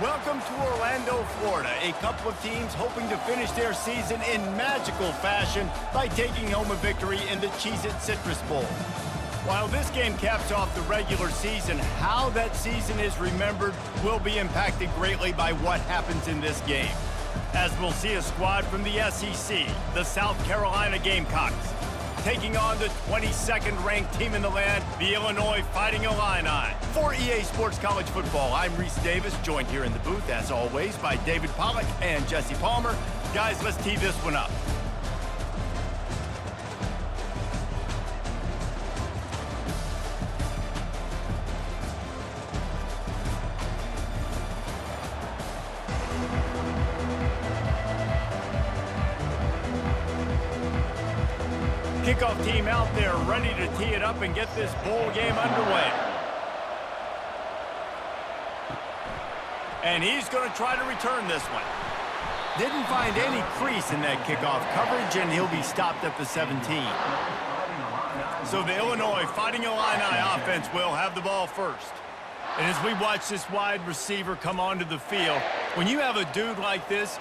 Welcome to Orlando, Florida. A couple of teams hoping to finish their season in magical fashion by taking home a victory in the Cheeze Citrus Bowl. While this game caps off the regular season, how that season is remembered will be impacted greatly by what happens in this game. As we'll see a squad from the SEC, the South Carolina Gamecocks, taking on the 22nd ranked team in the land, the Illinois Fighting Illini. For EA Sports College Football, I'm Reese Davis, joined here in the booth, as always, by David Pollack and Jesse Palmer. Guys, let's tee this one up. Kickoff team out there ready to tee it up and get this bowl game underway. And he's going to try to return this one. Didn't find any crease in that kickoff coverage, and he'll be stopped at the 17. So the Illinois Fighting Illini offense will have the ball first. And as we watch this wide receiver come onto the field, when you have a dude like this,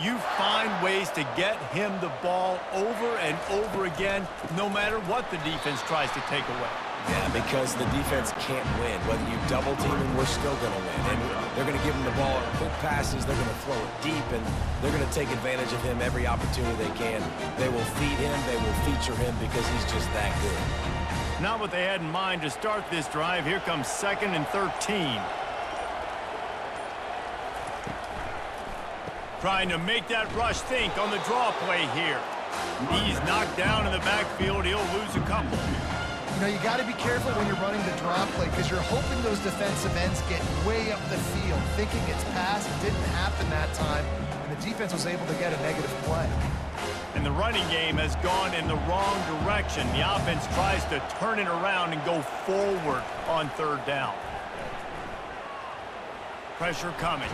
you find ways to get him the ball over and over again, no matter what the defense tries to take away. Yeah, because the defense can't win. Whether you double team him, we're still going to win. And they're going to give him the ball in quick passes. They're going to throw it deep, and they're going to take advantage of him every opportunity they can. They will feed him. They will feature him because he's just that good. Not what they had in mind to start this drive. Here comes 2nd and 13. Trying to make that rush think on the draw play here. He's knocked down in the backfield. He'll lose a couple. You know, you got to be careful when you're running the draw play because you're hoping those defensive ends get way up the field, thinking it's pass. It didn't happen that time, and the defense was able to get a negative play. And the running game has gone in the wrong direction. The offense tries to turn it around and go forward on 3rd down. Pressure coming.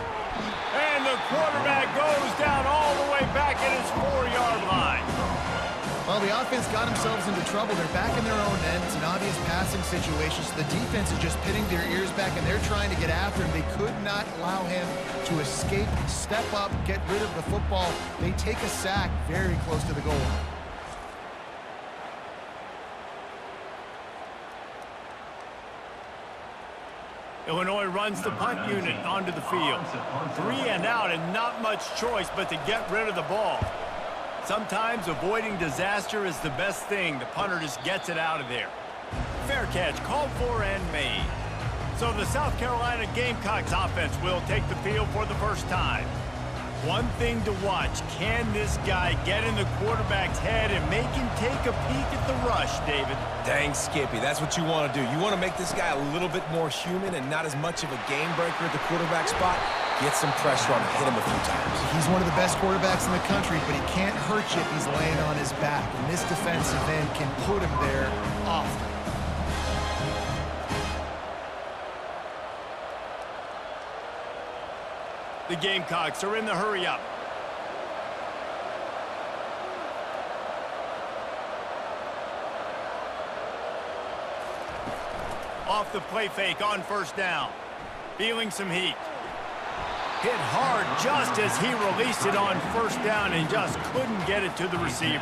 And the quarterback goes down all the way back at his 4-yard line. Well, the offense got themselves into trouble. They're back in their own end. It's an obvious passing situation, so the defense is just pinning their ears back, and they're trying to get after him. They could not allow him to escape, step up, get rid of the football. They take a sack very close to the goal line. Illinois runs the punt unit onto the field. 3 and out, and not much choice but to get rid of the ball. Sometimes avoiding disaster is the best thing. The punter just gets it out of there. Fair catch called for and made. So the South Carolina Gamecocks offense will take the field for the first time. One thing to watch, can this guy get in the quarterback's head and make him take a peek at the rush, David? Dang, Skippy, that's what you want to do. You want to make this guy a little bit more human and not as much of a game breaker at the quarterback spot. Get some pressure on him, hit him a few times. He's one of the best quarterbacks in the country, but he can't hurt you if he's laying on his back. And this defensive end can put him there often. The Gamecocks are in the hurry-up. Off the play fake on 1st down. Feeling some heat. Hit hard just as he released it on 1st down and just couldn't get it to the receiver.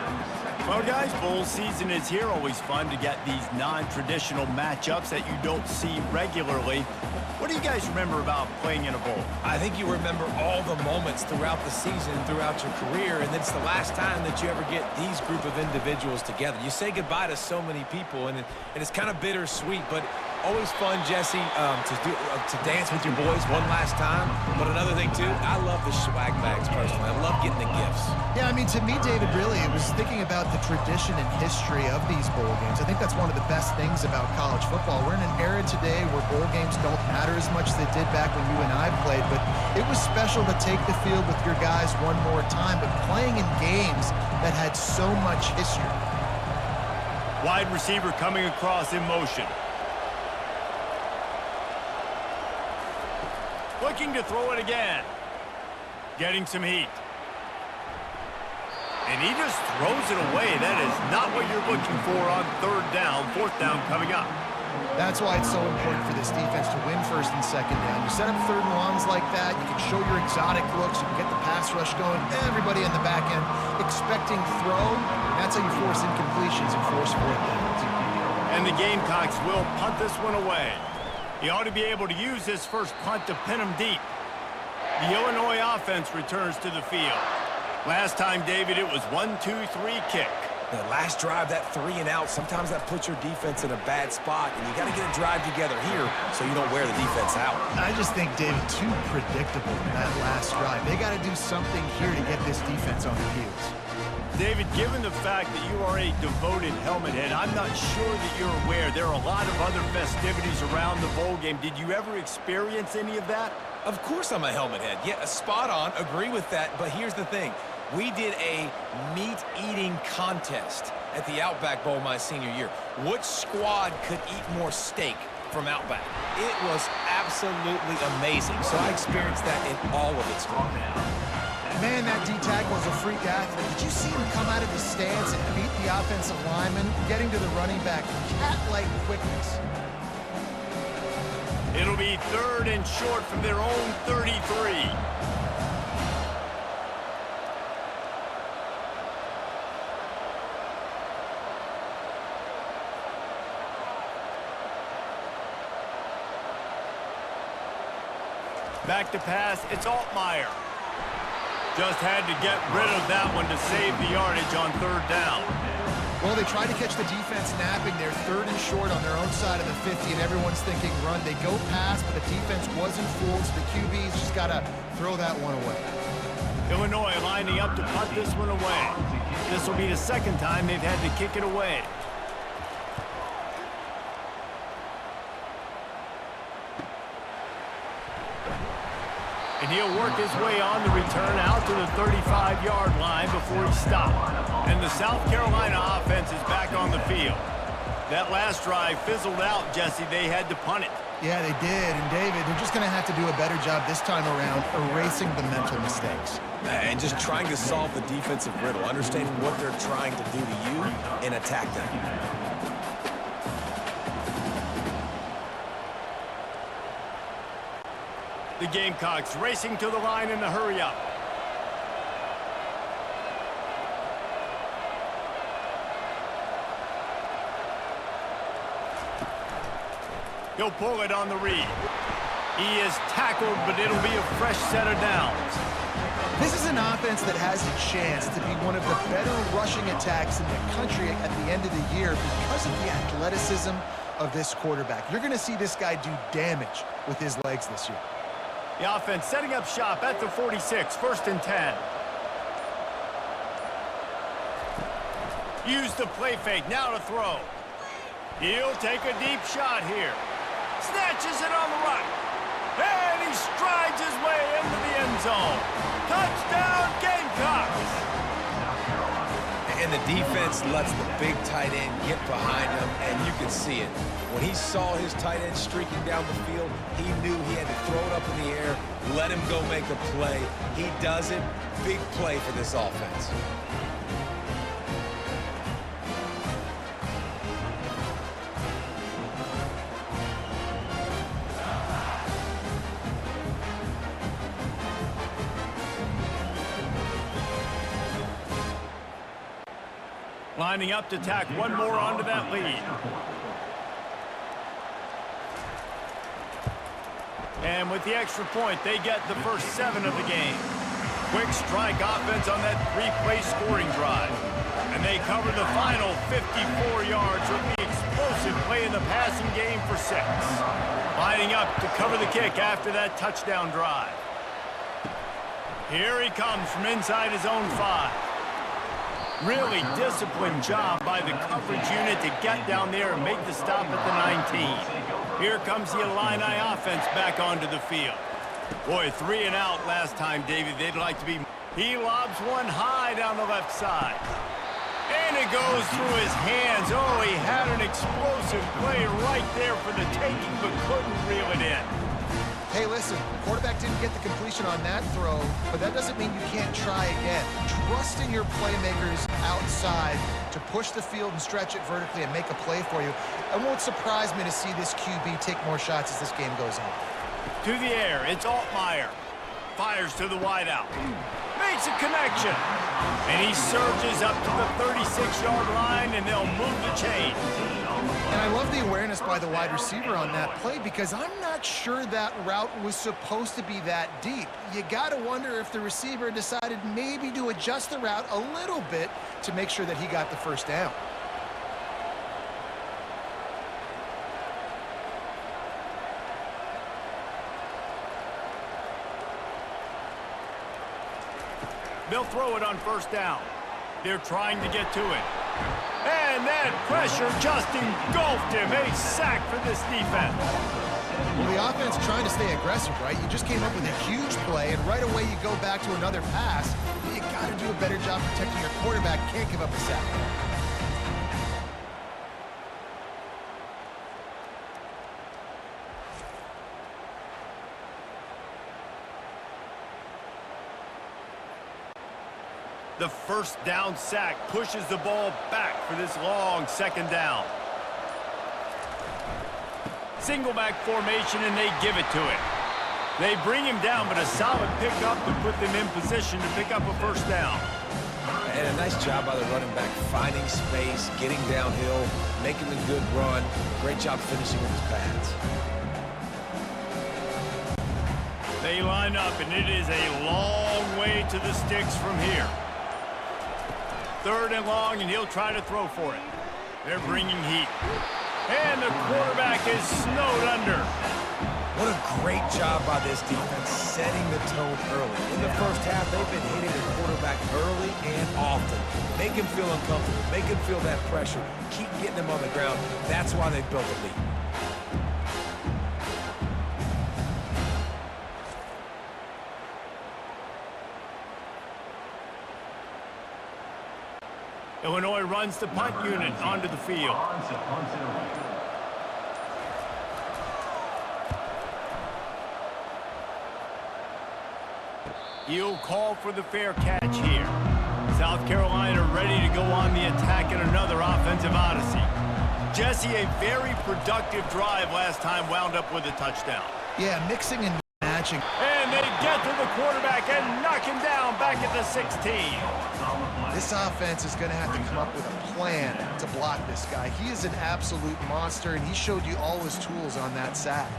Well, guys, bowl season is here. Always fun to get these non-traditional matchups that you don't see regularly. What do you guys remember about playing in a bowl? I think you remember all the moments throughout the season, throughout your career, and it's the last time that you ever get these group of individuals together. You say goodbye to so many people, and it's kind of bittersweet, but always fun, Jesse, to dance with your boys one last time. But another thing, too, I love the swag bags, personally. I love getting the gifts. Yeah, I mean, to me, David, really, it was thinking about the tradition and history of these bowl games. I think that's one of the best things about college football. We're in an era today where bowl games don't matter as much as they did back when you and I played, but it was special to take the field with your guys one more time, but playing in games that had so much history. Wide receiver coming across in motion. Looking to throw it again. Getting some heat. And he just throws it away. That is not what you're looking for on 3rd down. 4th down coming up. That's why it's so important for this defense to win first and second down. You set up third and longs like that, you can show your exotic looks, you can get the pass rush going, everybody in the back end expecting throw. That's how you force incompletions and force fourth downs. And the Gamecocks will punt this one away. He ought to be able to use this first punt to pin him deep. The Illinois offense returns to the field. Last time, David, it was 1-2-3 kick. The last drive, that 3 and out, sometimes that puts your defense in a bad spot, and you got to get a drive together here so you don't wear the defense out. I just think, David, too predictable that last drive. They got to do something here to get this defense on their heels. David, given the fact that you are a devoted helmet head, I'm not sure that you're aware there are a lot of other festivities around the bowl game. Did you ever experience any of that? Of course I'm a helmet head. Yeah, spot on. Agree with that. But here's the thing. We did a meat-eating contest at the Outback Bowl my senior year. Which squad could eat more steak from Outback? It was absolutely amazing. So I experienced that in all of its glory. Man, that D-tackle was a freak athlete. Did you see him come out of his stance and beat the offensive lineman, getting to the running back, cat-like quickness? It'll be 3rd and short from their own 33. Back to pass, it's Altmaier. Just had to get rid of that one to save the yardage on 3rd down. Well, they tried to catch the defense napping. They're 3rd and short on their own side of the 50, and everyone's thinking run. They go pass, but the defense wasn't fooled, so the QB's just got to throw that one away. Illinois lining up to punt this one away. This will be the 2nd time they've had to kick it away. And he'll work his way on the return out to the 35-yard line before he stopped. And the South Carolina offense is back on the field. That last drive fizzled out, Jesse. They had to punt it. Yeah, they did. And, David, they're just going to have to do a better job this time around erasing the mental mistakes. And just trying to solve the defensive riddle, understanding what they're trying to do to you and attack them. The Gamecocks racing to the line in a hurry-up. He'll pull it on the read. He is tackled, but it'll be a fresh set of downs. This is an offense that has a chance to be one of the better rushing attacks in the country at the end of the year because of the athleticism of this quarterback. You're going to see this guy do damage with his legs this year. The offense setting up shop at the 46, 1st and 10. Use the play fake, now to throw. He'll take a deep shot here. Snatches it on the right. And he strides his way into the end zone. Touchdown, Gamecocks! And the defense lets the big tight end get behind him, and you can see it. When he saw his tight end streaking down the field, he knew he had to throw it up in the air, let him go make a play. He does it. Big play for this offense. Lining up to tack one more onto that lead. And with the extra point, they get the first 7 of the game. Quick strike offense on that 3-play scoring drive. And they cover the final 54 yards with the explosive play in the passing game for 6. Lining up to cover the kick after that touchdown drive. Here he comes from inside his own 5. Really disciplined job by the coverage unit to get down there and make the stop at the 19. Here comes the Illini offense back onto the field. Boy, 3 and out last time, David. They'd like to be. He lobs one high down the left side. And it goes through his hands. Oh, he had an explosive play right there for the taking, but couldn't reel it in. Hey, listen, the quarterback didn't get the completion on that throw, but that doesn't mean you can't try again. Trust in your playmakers outside to push the field and stretch it vertically and make a play for you. It won't surprise me to see this QB take more shots as this game goes on. To the air, it's Altmaier. Fires to the wideout. Makes a connection. And he surges up to the 36-yard line, and they'll move the chain. And I love the awareness by the wide receiver on that play because I'm not sure that route was supposed to be that deep. You got to wonder if the receiver decided maybe to adjust the route a little bit to make sure that he got the first down. They'll throw it on first down. They're trying to get to it. And that pressure just engulfed him. A sack for this defense. Well, the offense trying to stay aggressive, right? You just came up with a huge play, and right away you go back to another pass. You got to do a better job protecting your quarterback. Can't give up a sack. The first down sack pushes the ball back for this long second down. Single back formation, and they give it to him. They bring him down, but a solid pickup to put them in position to pick up a first down. And a nice job by the running back, finding space, getting downhill, making the good run. Great job finishing with his pads. They line up, and it is a long way to the sticks from here. Third and long, and he'll try to throw for it. They're bringing heat. And the quarterback is snowed under. What a great job by this defense setting the tone early. In the first half, they've been hitting the quarterback early and often. Make him feel uncomfortable. Make him feel that pressure. Keep getting him on the ground. That's why they've built a lead. Illinois runs the punt unit onto the field. He'll call for the fair catch here. South Carolina ready to go on the attack in another offensive odyssey. Jesse, a very productive drive last time wound up with a touchdown. Yeah, mixing and matching. And they get to the quarterback and knock him down back at the 16. This offense is going to have to come up with a plan to block this guy. He is an absolute monster, and he showed you all his tools on that sack.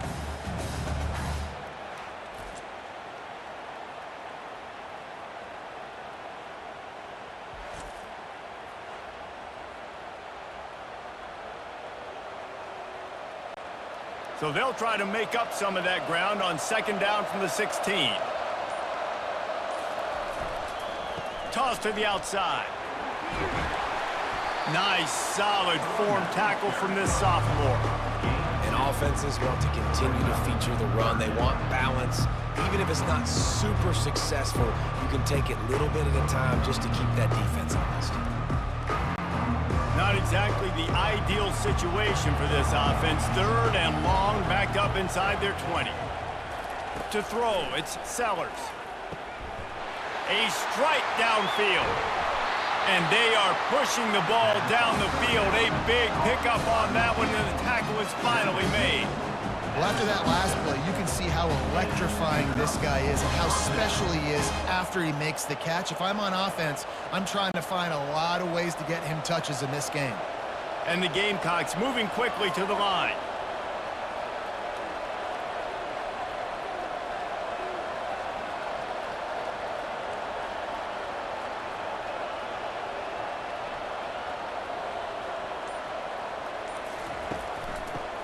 So they'll try to make up some of that ground on second down from the 16. Toss to the outside. Nice, solid form tackle from this sophomore. And offenses want to continue to feature the run. They want balance. Even if it's not super successful, you can take it little bit at a time just to keep that defense honest. Not exactly the ideal situation for this offense. Third and long, backed up inside their 20. To throw, it's Sellers. A strike downfield. And they are pushing the ball down the field. A big pickup on that one, and the tackle is finally made. Well, after that last play, you can see how electrifying this guy is and how special he is after he makes the catch. If I'm on offense, I'm trying to find a lot of ways to get him touches in this game. And the Gamecocks moving quickly to the line.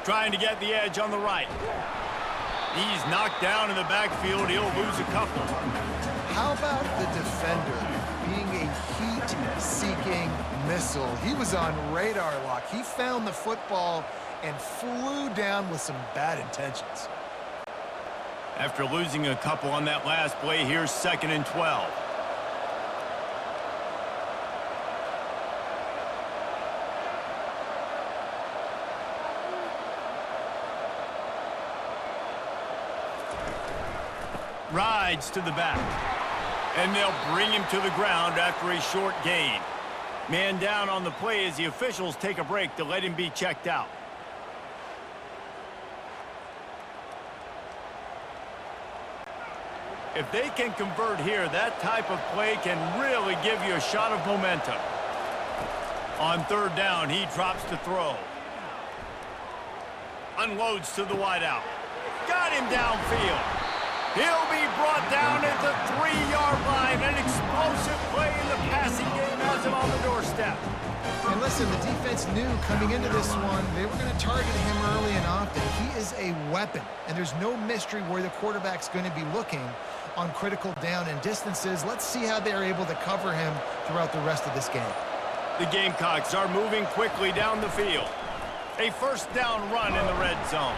Trying to get the edge on the right. He's knocked down in the backfield. He'll lose a couple. How about the defender being a heat-seeking missile? He was on radar lock. He found the football and flew down with some bad intentions. After losing a couple on that last play, here's 2nd and 12. Rides to the back. And they'll bring him to the ground after a short gain. Man down on the play as the officials take a break to let him be checked out. If they can convert here, that type of play can really give you a shot of momentum. On third down, he drops to throw. Unloads to the wideout. Got him downfield. He'll be brought down at the 3-yard line. An explosive play in the passing game has him on the doorstep. And listen, the defense knew coming into this one, they were going to target him early and often. He is a weapon, and there's no mystery where the quarterback's going to be looking on critical down and distances. Let's see how they're able to cover him throughout the rest of this game. The Gamecocks are moving quickly down the field. A first down run in the red zone.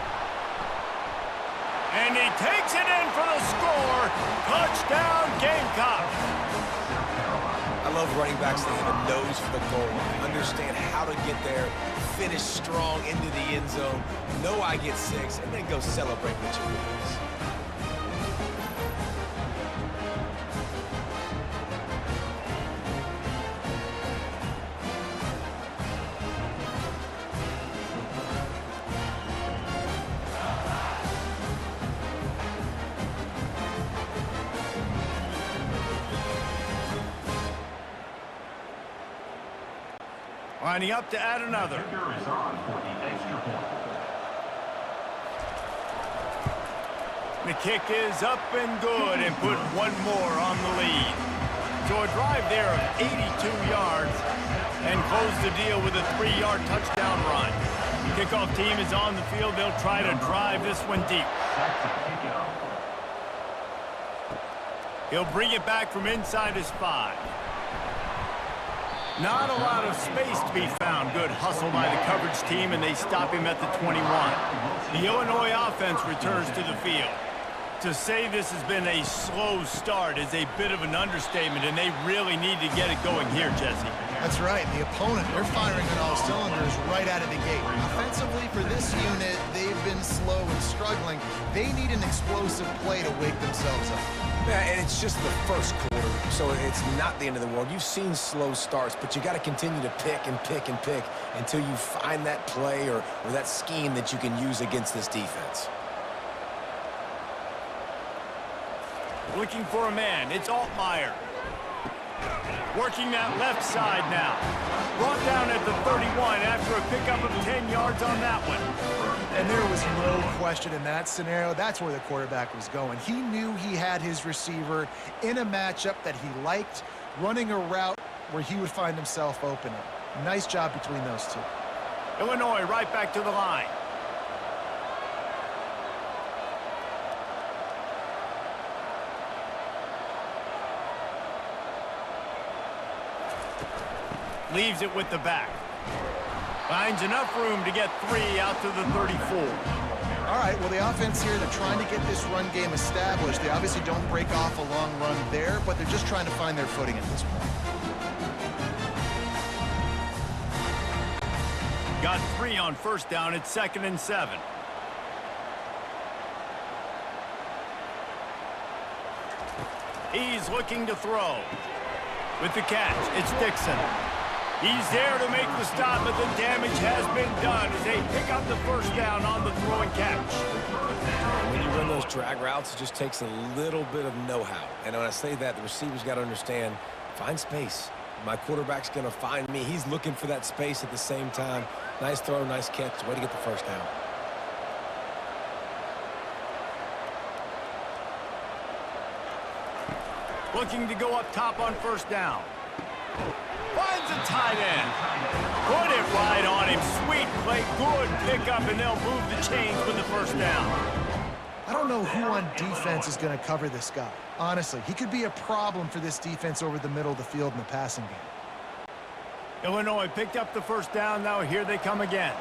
And he takes it in for the score. Touchdown, Gamecocks. I love running backs that have a nose for the goal line, understand how to get there, finish strong into the end zone, know I get 6, and then go celebrate with your boys. Lining up to add another. The kick is up and good and put one more on the lead. So a drive there of 82 yards and close the deal with a 3-yard touchdown run. Kickoff team is on the field. They'll try to drive this one deep. He'll bring it back from inside his 5. Not a lot of space to be found. Good hustle by the coverage team, and they stop him at the 21. The Illinois offense returns to the field. To say this has been a slow start is a bit of an understatement, and they really need to get it going here, Jesse. That's right. The opponent, they're firing on all cylinders right out of the gate. Offensively, for this unit, they've been slow and struggling. They need an explosive play to wake themselves up. Yeah, and it's just the first quarter, so it's not the end of the world. You've seen slow starts, but you got to continue to pick and pick and pick until you find that play or that scheme that you can use against this defense. Looking for a man. It's Altmaier. Working that left side now. Brought down at the 31 after a pickup of 10 yards on that one. And there was no question in that scenario. That's where the quarterback was going. He knew he had his receiver in a matchup that he liked, running a route where he would find himself open. Nice job between those two. Illinois right back to the line. Leaves it with the back. Finds enough room to get 3 out to the 34. All right, well, the offense here, they're trying to get this run game established. They obviously don't break off a long run there, but they're just trying to find their footing at this point. Got 3 on first down. It's 2nd and 7. He's looking to throw. With the catch, it's Dixon. He's there to make the stop, but the damage has been done as they pick up the first down on the throw and catch. When you run those drag routes, it just takes a little bit of know-how. And when I say that, the receiver's got to understand, find space. My quarterback's going to find me. He's looking for that space at the same time. Nice throw, nice catch. Way to get the first down. Looking to go up top on first down. Finds a tight end. Put it right on him. Sweet play. Good pickup, and they'll move the chains with the first down. I don't know who on defense is going to cover this guy. Honestly, he could be a problem for this defense over the middle of the field in the passing game. Illinois picked up the first down. Now here they come again.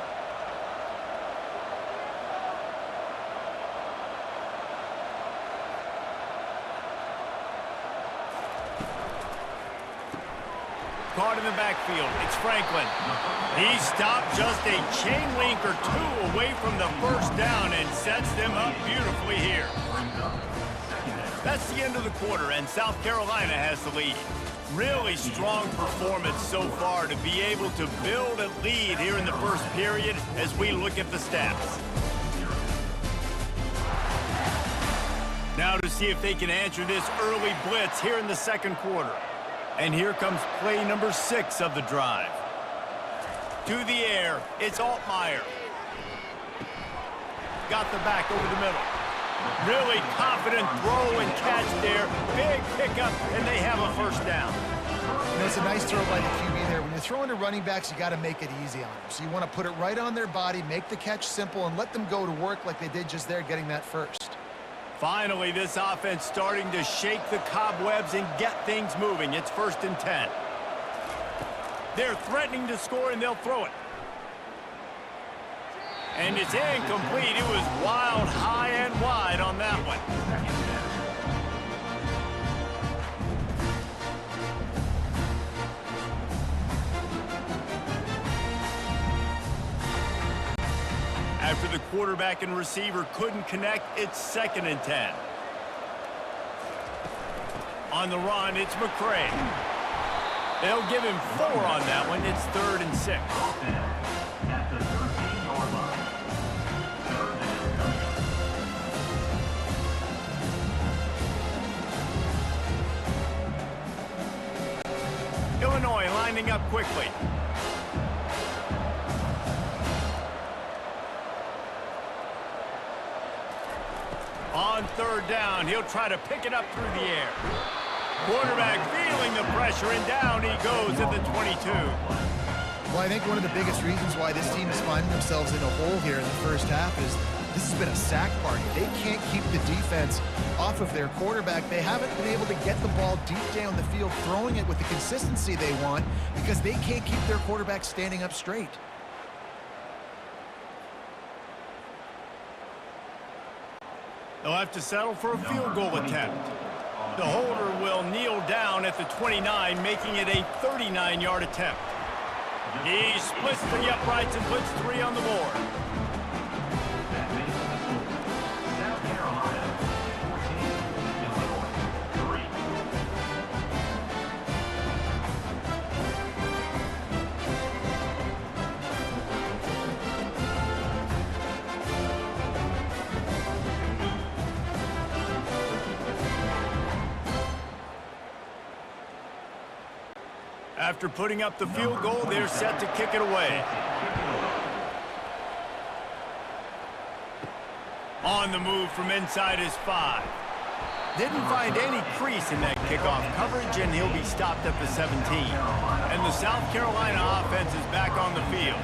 Caught in the backfield. It's Franklin. He stopped just a chain link or 2 away from the first down and sets them up beautifully here. That's the end of the quarter, and South Carolina has the lead. Really strong performance so far to be able to build a lead here in the first period as we look at the stats. Now to see if they can answer this early blitz here in the second quarter. And here comes play number 6 of the drive. To the air, it's Altmaier. Got the back over the middle. Really confident throw and catch there. Big pickup, and they have a first down. You know, it's a nice throw by the QB there. When you're throwing to running backs, you got to make it easy on them. So you want to put it right on their body, make the catch simple, and let them go to work like they did just there, getting that first. Finally, this offense starting to shake the cobwebs and get things moving. It's 1st and 10. They're threatening to score, and they'll throw it. And it's incomplete. It was wild, high and wide on that one. After the quarterback and receiver couldn't connect, it's 2nd and 10. On the run, it's McCray. They'll give him 4 on that one. It's 3rd and 6. Illinois lining up quickly. On 3rd down, he'll try to pick it up through the air. Quarterback feeling the pressure, and down he goes at the 22. Well, I think one of the biggest reasons why this team is finding themselves in a hole here in the first half is this has been a sack party. They can't keep the defense off of their quarterback. They haven't been able to get the ball deep down the field, throwing it with the consistency they want because they can't keep their quarterback standing up straight. They'll have to settle for a field goal attempt. The holder will kneel down at the 29, making it a 39-yard attempt. He splits the uprights and puts 3 on the board. After putting up the field goal, they're set to kick it away. On the move from inside his 5. Didn't find any crease in that kickoff coverage, and he'll be stopped at the 17. And the South Carolina offense is back on the field.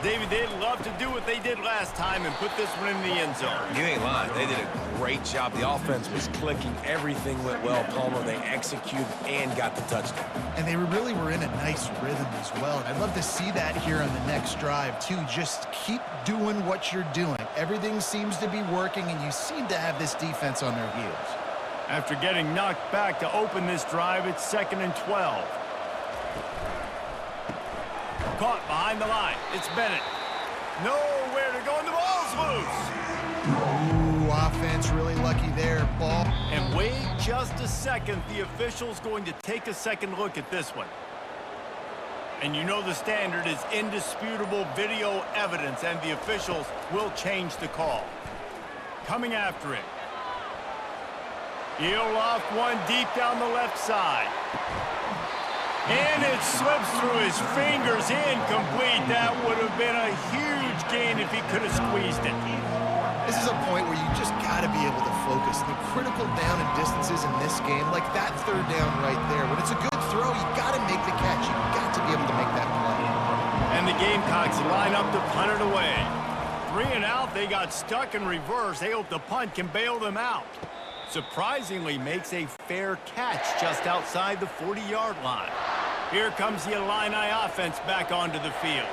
David, they'd love to do what they did last time and put this one in the end zone. You ain't lying. They did a great job. The offense was clicking. Everything went well, Palmer. They executed and got the touchdown. And they really were in a nice rhythm as well. And I'd love to see that here on the next drive, too. Just keep doing what you're doing. Everything seems to be working, and you seem to have this defense on their heels. After getting knocked back to open this drive, it's 2nd and 12. Caught behind the line. It's Bennett. Nowhere to go, and the ball's loose. Ooh, offense really lucky there. Ball. And wait just a second. The official's going to take a second look at this one. And you know the standard is indisputable video evidence, and the officials will change the call. Coming after it. He'll loft one deep down the left side. And it slips through his fingers, incomplete. That would have been a huge gain if he could have squeezed it. This is a point where you just got to be able to focus. The critical down and distances in this game, like that 3rd down right there. When it's a good throw, you got to make the catch. You got to be able to make that play. And the Gamecocks line up to punt it away. 3 and out, they got stuck in reverse. They hope the punt can bail them out. Surprisingly makes a fair catch just outside the 40-yard line. Here comes the Illini offense back onto the field.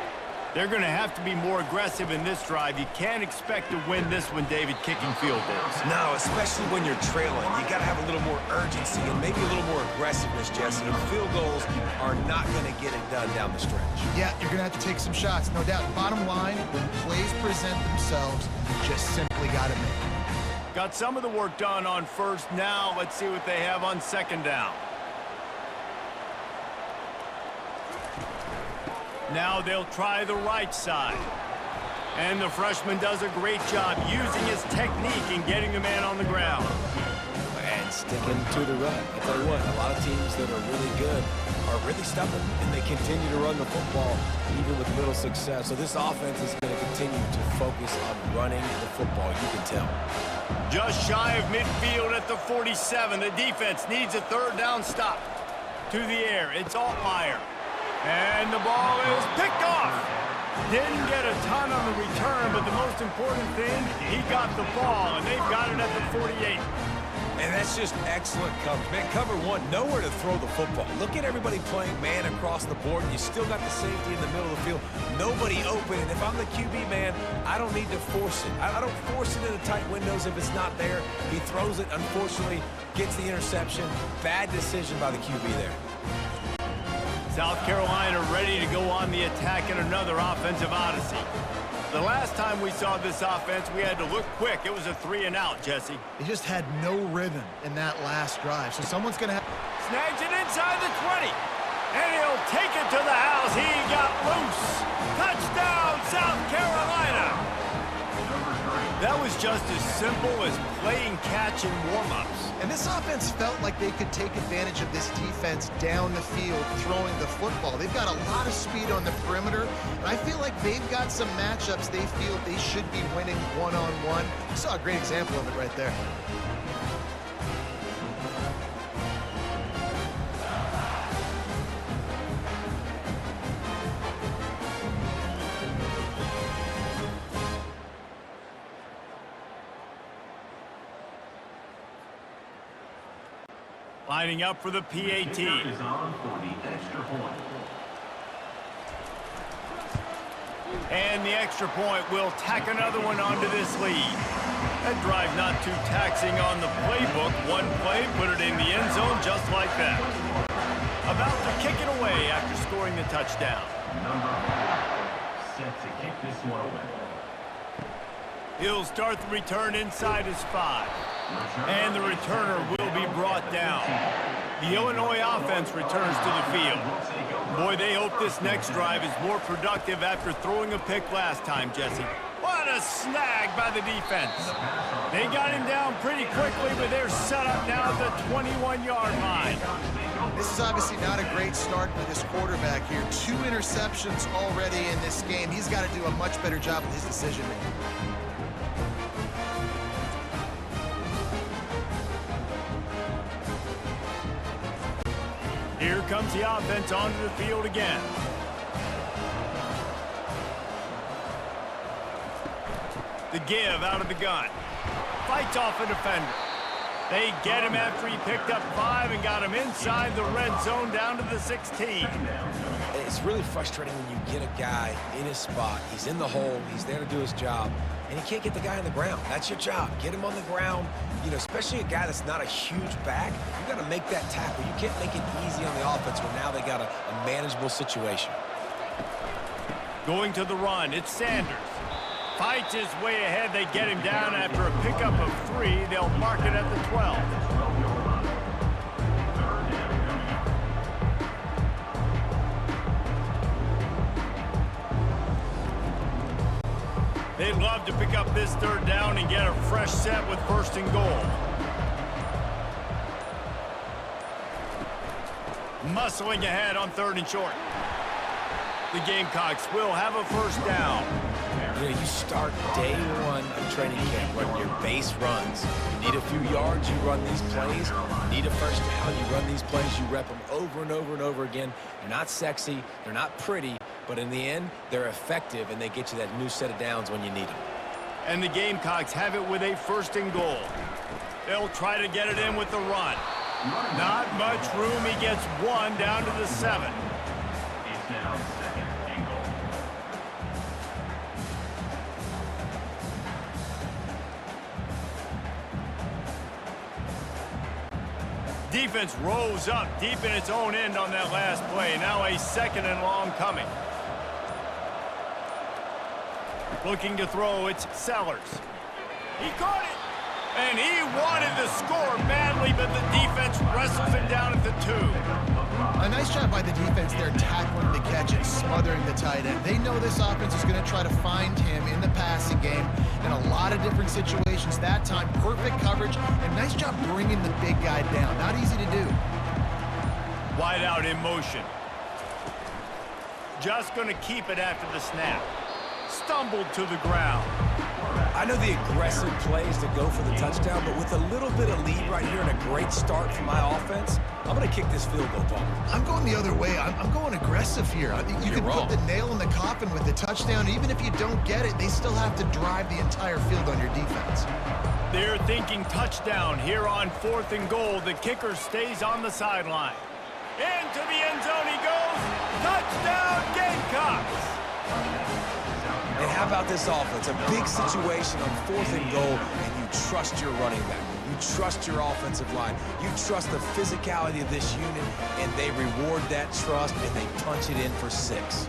They're going to have to be more aggressive in this drive. You can't expect to win this one, David, kicking field goals. No, especially when you're trailing. You got to have a little more urgency and maybe a little more aggressiveness, Jesse. And field goals are not going to get it done down the stretch. Yeah, you're going to have to take some shots, no doubt. Bottom line, when plays present themselves, you just simply got to make them. Got some of the work done on first. Now let's see what they have on second down. Now they'll try the right side. And the freshman does a great job using his technique and getting the man on the ground. And sticking to the run. I tell you what, a lot of teams that are really good are really stubborn, and they continue to run the football even with little success. So this offense is going to continue to focus on running the football, you can tell. Just shy of midfield at the 47. The defense needs a third down stop. To the air, it's Altmaier. And the ball is picked off. Didn't get a ton on the return, but the most important thing, he got the ball, and they've got it at the 48. And that's just excellent coverage. Man, cover one, nowhere to throw the football. Look at everybody playing man across the board. You still got the safety in the middle of the field. Nobody open. And if I'm the QB, man, I don't need to force it. I don't force it into tight windows if it's not there. He throws it, unfortunately, gets the interception. Bad decision by the QB there. South Carolina ready to go on the attack in another offensive odyssey. The last time we saw this offense, we had to look quick. It was a 3-and-out, Jesse. They just had no rhythm in that last drive. So someone's going to have... Snags it inside the 20. And he'll take it to the house. He got loose. Touchdown, South Carolina. That was just as simple as playing catch in warm-ups. And this offense felt like they could take advantage of this defense down the field, throwing the football. They've got a lot of speed on the perimeter, and I feel like they've got some matchups they feel they should be winning one-on-one. You saw a great example of it right there. Lining up for the PAT. And the extra point will tack another one onto this lead. That drive not too taxing on the playbook. One play, put it in the end zone just like that. About to kick it away after scoring the touchdown. Set to kick this one away. He'll start the return inside his 5. And the returner will be brought down. The Illinois offense returns to the field. Boy, they hope this next drive is more productive after throwing a pick last time, Jesse. What a snag by the defense. They got him down pretty quickly, but they're set up now at the 21-yard line. This is obviously not a great start for this quarterback here. 2 interceptions already in this game. He's got to do a much better job with his decision-making. Here comes the offense onto the field again. The give out of the gun. Fights off a defender. They get him after he picked up 5 and got him inside the red zone down to the 16. It's really frustrating when you get a guy in his spot. He's in the hole. He's there to do his job. And you can't get the guy on the ground. That's your job. Get him on the ground. You know, especially a guy that's not a huge back. You got to make that tackle. You can't make it easy on the offense when now they got a manageable situation. Going to the run, it's Sanders. Fights his way ahead. They get him down after a pickup of 3. They'll mark it at the 12. They'd love to pick up this third down and get a fresh set with first and goal. Muscling ahead on 3rd and short. The Gamecocks will have a first down. You know, you start day 1 of training camp running your base runs. You need a few yards, you run these plays. You need a first down, you run these plays. You rep them over and over and over again. They're not sexy, they're not pretty, but in the end, they're effective, and they get you that new set of downs when you need them. And the Gamecocks have it with a first and goal. They'll try to get it in with the run. Not much room. He gets 1 down to the 7. It's now 2nd and goal. Defense rose up deep in its own end on that last play. Now a 2nd and long coming. Looking to throw, it's Sellers. He caught it. And he wanted to score badly, but the defense wrestles him down at the 2. A nice job by the defense there, tackling the catch and smothering the tight end. They know this offense is going to try to find him in the passing game in a lot of different situations. That time, perfect coverage, and nice job bringing the big guy down. Not easy to do. Wide out in motion. Just going to keep it after the snap. Stumbled to the ground. I know the aggressive plays to go for the touchdown, but with a little bit of lead right here and a great start from my offense, I'm going to kick this field goal, Paul. I'm going the other way. I'm going aggressive here. I think you can put the nail in the coffin with the touchdown. Even if you don't get it, they still have to drive the entire field on your defense. They're thinking touchdown here on 4th and goal. The kicker stays on the sideline. Into the end zone he goes. Touchdown, Gamecocks! And how about this offense? A big situation on 4th and goal, and you trust your running back. You trust your offensive line. You trust the physicality of this unit, and they reward that trust, and they punch it in for 6.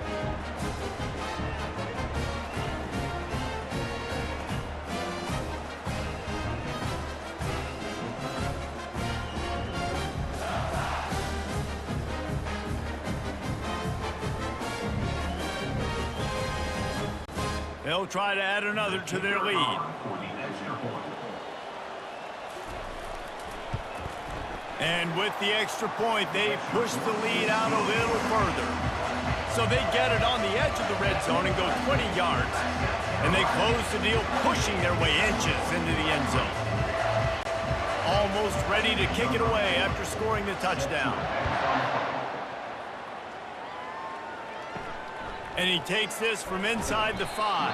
They'll try to add another to their lead. And with the extra point, they push the lead out a little further. So they get it on the edge of the red zone and go 20 yards. And they close the deal, pushing their way inches into the end zone. Almost ready to kick it away after scoring the touchdown. And he takes this from inside the 5.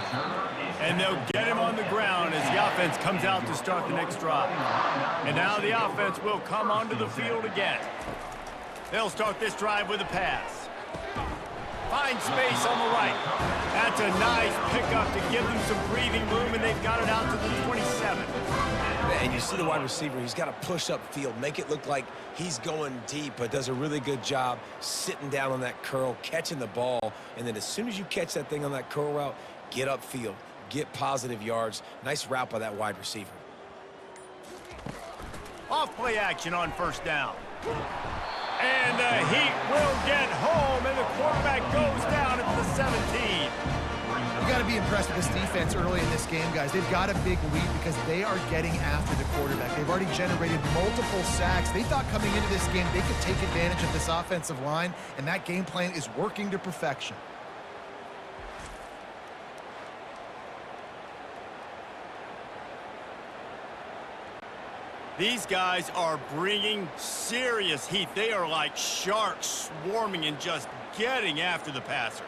And they'll get him on the ground as the offense comes out to start the next drive. And now the offense will come onto the field again. They'll start this drive with a pass. Find space on the right. That's a nice pickup to give them some breathing room, and they've got it out to the 27. And you see the wide receiver, he's got to push up field, make it look like he's going deep, but does a really good job sitting down on that curl, catching the ball, and then as soon as you catch that thing on that curl route, get upfield, get positive yards. Nice route by that wide receiver. Off play action on 1st down. And the Heat will get home, and the quarterback goes down at the 17. You got to be impressed with this defense early in this game, guys. They've got a big lead because they are getting after the quarterback. They've already generated multiple sacks. They thought coming into this game they could take advantage of this offensive line, and that game plan is working to perfection. These guys are bringing serious heat. They are like sharks swarming and just getting after the passer.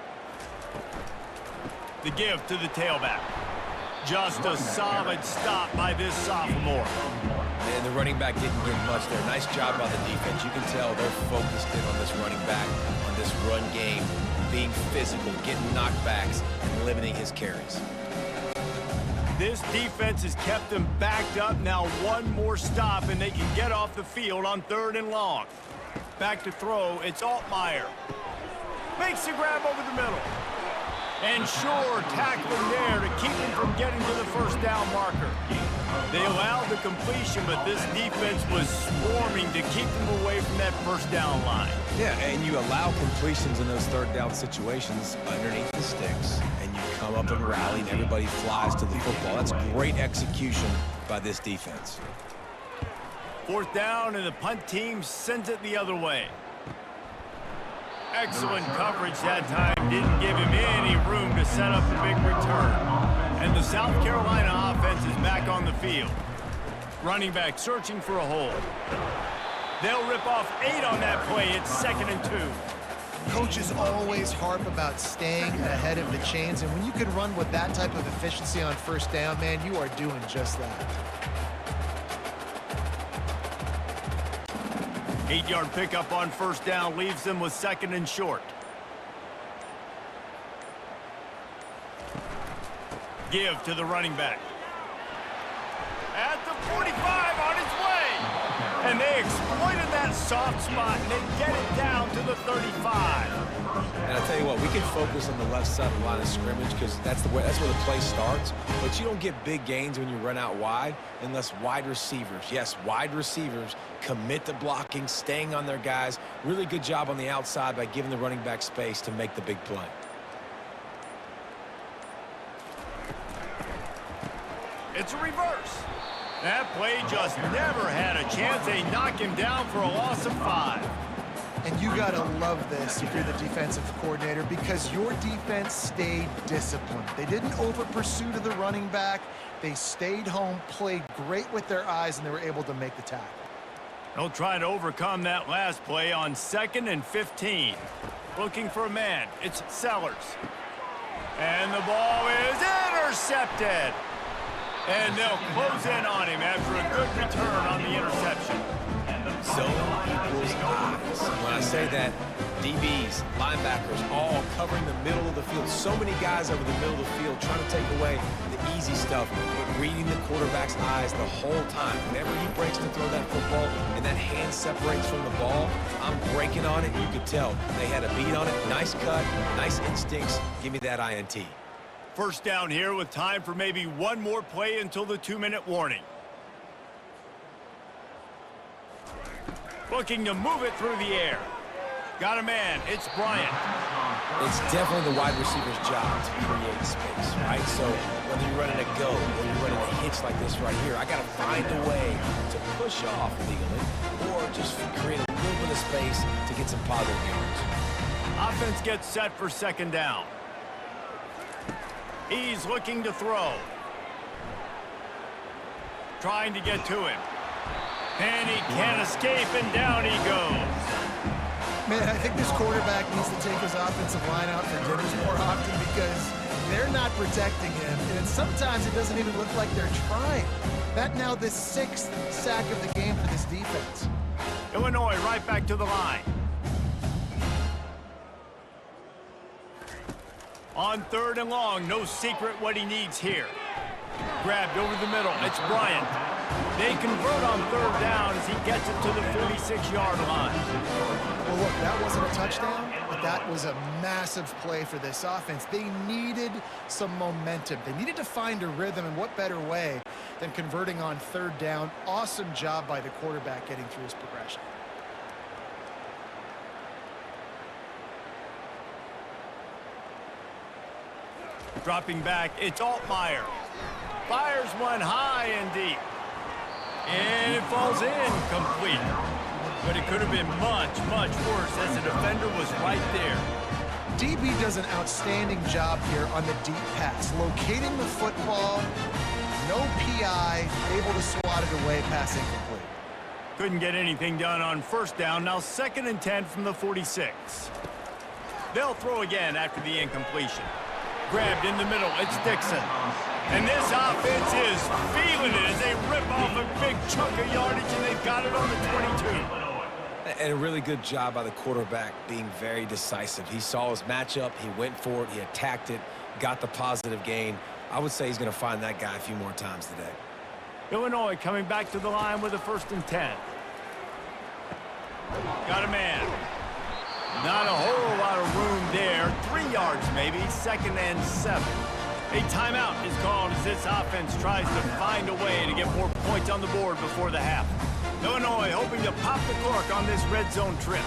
The give to the tailback. Just a solid stop by this sophomore. And the running back didn't get much there. Nice job by the defense. You can tell they're focused in on this running back, on this run game, being physical, getting knockbacks, and limiting his carries. This defense has kept them backed up. Now one more stop, and they can get off the field on 3rd and long. Back to throw, it's Altmaier. Makes the grab over the middle. And sure, tackling there to keep him from getting to the 1st down marker. They allowed the completion, but this defense was swarming to keep them away from that 1st down line. Yeah, and you allow completions in those 3rd down situations underneath the sticks, and you come up and rally, and everybody flies to the football. That's great execution by this defense. 4th down, and the punt team sends it the other way. Excellent coverage that time. Didn't give him any room to set up a big return. And the South Carolina offense is back on the field. Running back searching for a hole. They'll rip off 8 on that play. It's 2nd and 2. Coaches always harp about staying ahead of the chains, and when you can run with that type of efficiency on 1st down, man, you are doing just that. 8-yard pickup on 1st down leaves them with 2nd and short. Give to the running back. At the 45 on his way. And they exploited that soft spot, and they get it down to the 35. And I'll tell you what, we can focus on the left side of the line of scrimmage because that's where the play starts. But you don't get big gains when you run out wide unless wide receivers, yes, wide receivers, commit to blocking, staying on their guys. Really good job on the outside by giving the running back space to make the big play. It's a reverse. That play just never had a chance. They knock him down for a loss of 5. And you got to love this if you're the defensive coordinator because your defense stayed disciplined. They didn't over-pursue to the running back. They stayed home, played great with their eyes, and they were able to make the tackle. They'll try to overcome that last play on 2nd and 15. Looking for a man. It's Sellers. And the ball is intercepted. And they'll close in on him after a good return on the interception. Zone equals eyes. When I say that, DBs, linebackers, all covering the middle of the field. So many guys over the middle of the field trying to take away the easy stuff, but reading the quarterback's eyes the whole time. Whenever he breaks to throw that football and that hand separates from the ball, I'm breaking on it. You could tell they had a beat on it. Nice cut, nice instincts. Give me that INT. First down here with time for maybe one more play until the 2-minute warning. Looking to move it through the air. Got a man. It's Bryant. It's definitely the wide receiver's job to create space, right? So whether you're running a go or you're running a hitch like this right here, I got to find a way to push off legally or just create a little bit of space to get some positive yards. Offense gets set for 2nd down. He's looking to throw. Trying to get to him. And he can't escape, and down he goes. Man, I think this quarterback needs to take his offensive line out for dinners more often because they're not protecting him. And sometimes it doesn't even look like they're trying. That now the 6th sack of the game for this defense. Illinois right back to the line. On 3rd and long, no secret what he needs here. Grabbed over the middle, it's Bryant. They convert on 3rd down as he gets it to the 46-yard line. Well, look, that wasn't a touchdown, but that was a massive play for this offense. They needed some momentum. They needed to find a rhythm, and what better way than converting on 3rd down. Awesome job by the quarterback getting through his progression. Dropping back, it's Altmaier. Fires one high and deep. And it falls in complete. But it could have been much, much worse as the defender was right there. DB does an outstanding job here on the deep pass. Locating the football, no PI, able to swat it away, pass incomplete. Couldn't get anything done on 1st down. Now 2nd and 10 from the 46. They'll throw again after the incompletion. Grabbed in the middle, it's Dixon. And this offense is feeling it as they rip off a big chunk of yardage, and they've got it on the 22. And a really good job by the quarterback being very decisive. He saw his matchup, he went for it, he attacked it, got the positive gain. I would say he's going to find that guy a few more times today. Illinois coming back to the line with a 1st and 10. Got a man. Not a whole lot of room there. 3 yards maybe, 2nd and 7. A timeout is called as this offense tries to find a way to get more points on the board before the half. Illinois hoping to pop the cork on this red zone trip.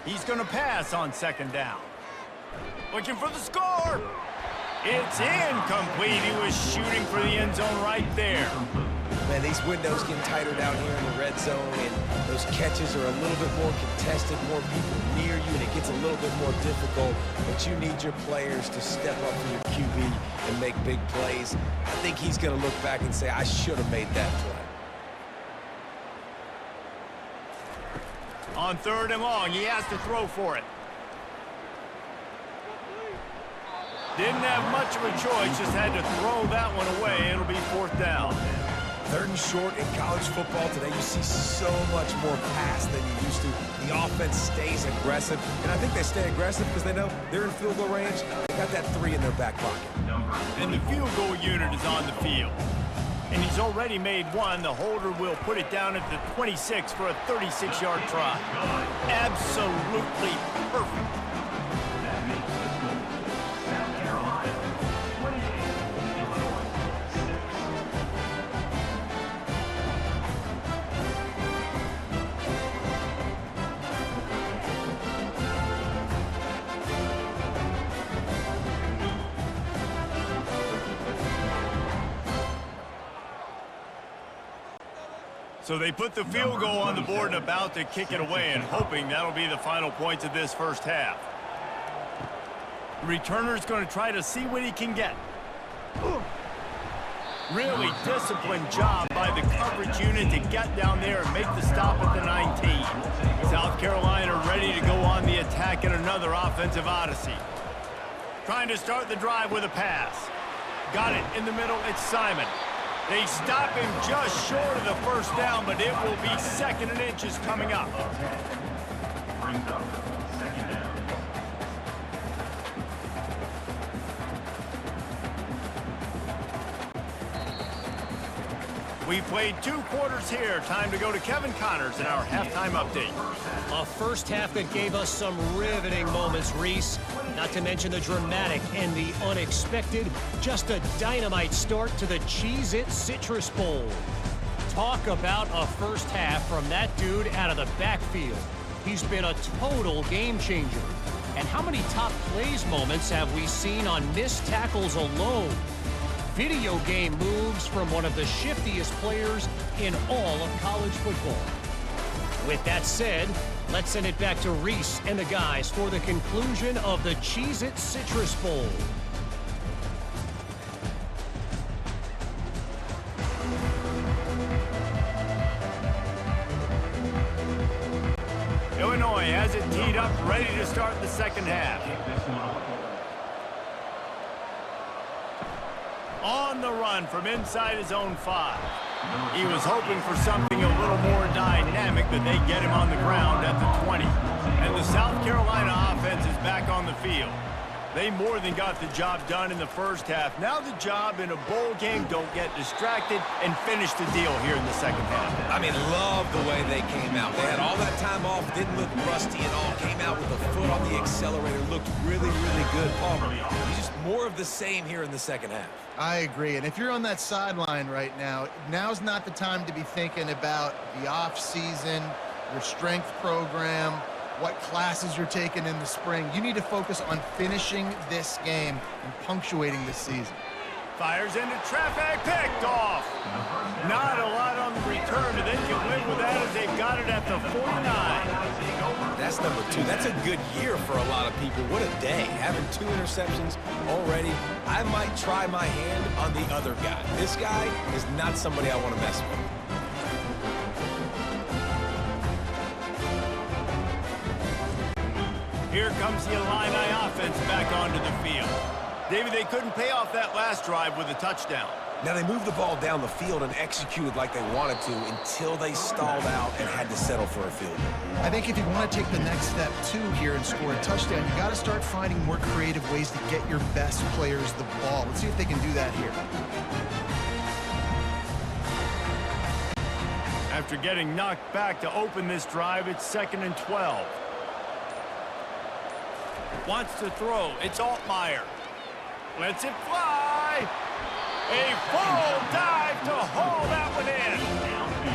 He's going to pass on 2nd down. Looking for the score. It's incomplete. He was shooting for the end zone right there. Man, these windows get tighter down here in the red zone, and those catches are a little bit more contested, more people near you, and it gets a little bit more difficult. But you need your players to step up for your QB and make big plays. I think he's going to look back and say, I should have made that play. On 3rd and long, he has to throw for it. Didn't have much of a choice, just had to throw that one away. It'll be 4th down. 3rd and short in college football today, you see so much more pass than you used to. The offense stays aggressive, and I think they stay aggressive because they know they're in field goal range. They got that 3 in their back pocket. And the field goal unit is on the field. And he's already made one. The holder will put it down at the 26 for a 36-yard try. Absolutely perfect. That makes the score South Carolina 28, Illinois 6. So they put the field goal on the board and about to kick it away, and hoping that'll be the final points of this first half. The returner's going to try to see what he can get. Really disciplined job by the coverage unit to get down there and make the stop at the 19. South Carolina ready to go on the attack in another offensive odyssey. Trying to start the drive with a pass. Got it in the middle, it's Simon. They stop him just short of the first down, but it will be 2nd and inches coming up. Brings up 2nd down. We've played 2 quarters here. Time to go to Kevin Connors in our halftime update. A first half that gave us some riveting moments, Reese. Not to mention the dramatic and the unexpected. Just a dynamite start to the Cheez-It Citrus Bowl. Talk about a first half from that dude out of the backfield. He's been a total game changer. And how many top plays moments have we seen on missed tackles alone? Video game moves from one of the shiftiest players in all of college football. With that said, let's send it back to Reese and the guys for the conclusion of the Cheez-It Citrus Bowl. Illinois has it teed up, ready to start the second half. This one away. On the run from inside his own 5. He was hoping for something a little more dynamic, but they get him on the ground at the 20. And the South Carolina offense is back on the field. They more than got the job done in the first half. Now the job in a bowl game, don't get distracted and finish the deal here in the second half. I mean, love the way they came out. They had all that time off, didn't look rusty at all. Came out with a foot on the accelerator, looked really, really good. Palmer, just more of the same here in the second half. I agree. And if you're on that sideline right now, now's not the time to be thinking about the off season, your strength program, what classes you're taking in the spring. You need to focus on finishing this game and punctuating this season. Fires into traffic, picked off. Not a lot on the return, but they can live with that as they've got it at the 49. That's number 2. That's a good year for a lot of people. What a day. Having 2 interceptions already. I might try my hand on the other guy. This guy is not somebody I want to mess with. Here comes the Illini offense back onto the field. David, they couldn't pay off that last drive with a touchdown. Now, they moved the ball down the field and executed like they wanted to until they stalled out and had to settle for a field goal. I think if you want to take the next step, too, here and score a touchdown, you got to start finding more creative ways to get your best players the ball. Let's see if they can do that here. After getting knocked back to open this drive, it's 2nd and 12. Wants to throw. It's Altmaier. Lets it fly. A full dive to haul that one in.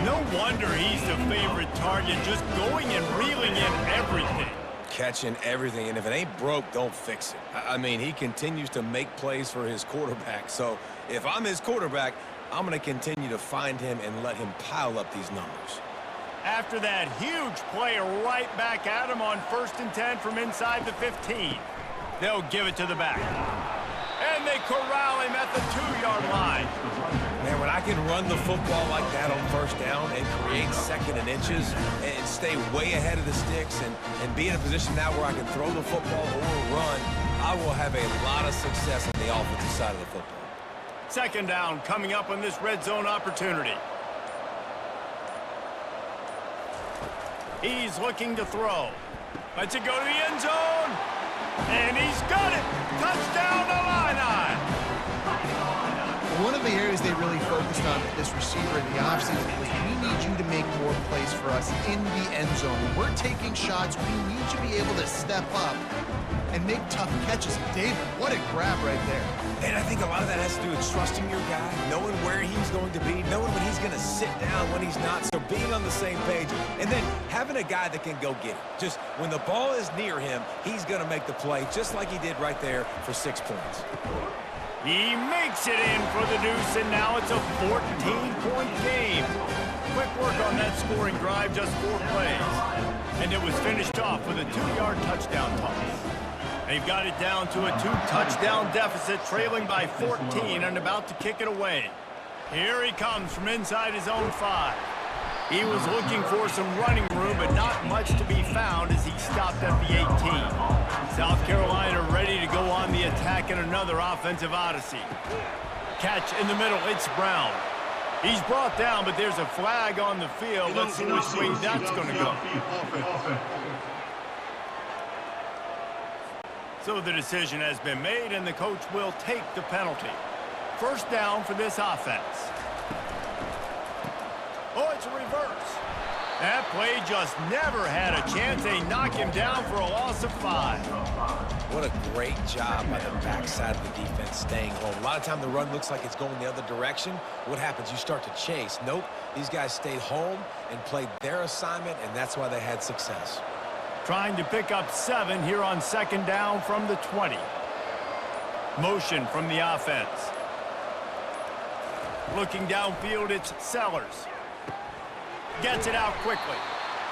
No wonder he's the favorite target, just going and reeling in everything. Catching everything, and if it ain't broke, don't fix it. I mean, he continues to make plays for his quarterback, so if I'm his quarterback, I'm going to continue to find him and let him pile up these numbers. After that huge play, right back at him on 1st and 10 from inside the 15. They'll give it to the back. And they corral him at the 2-yard line. Man, when I can run the football like that on 1st down and create 2nd and inches and stay way ahead of the sticks and be in a position now where I can throw the football or run, I will have a lot of success on the offensive side of the football. 2nd down coming up on this red zone opportunity. He's looking to throw. Lets it go to the end zone. And he's got it. Touchdown, Illini. One of the areas they really focused focused on with this receiver in the offseason was we need you to make more plays for us in the end zone. When we're taking shots, we need you to be able to step up and make tough catches. David, what a grab right there. And I think a lot of that has to do with trusting your guy, knowing where he's going to be, knowing when he's going to sit down, when he's not. So being on the same page, and then having a guy that can go get it. Just when the ball is near him, he's going to make the play, just like he did right there for 6 points. He makes it in for the deuce, and now it's a 14-point game. Quick work on that scoring drive, just 4 plays. And it was finished off with a 2-yard touchdown toss. They've got it down to a 2-touchdown deficit, trailing by 14 and about to kick it away. Here he comes from inside his own 5. He was looking for some running room, but not much to be found as he stopped at the 18. South Carolina ready to go on the attack in another offensive odyssey. Catch in the middle, it's Brown. He's brought down, but there's a flag on the field. Let's see which way that's going to go. So the decision has been made, and the coach will take the penalty. First down for this offense. Oh, it's a reverse. That play just never had a chance. They knock him down for a loss of 5. What a great job by the backside of the defense staying home. A lot of time the run looks like it's going the other direction. What happens? You start to chase. Nope. These guys stayed home and played their assignment, and that's why they had success. Trying to pick up 7 here on second down from the 20. Motion from the offense. Looking downfield, it's Sellers. Gets it out quickly.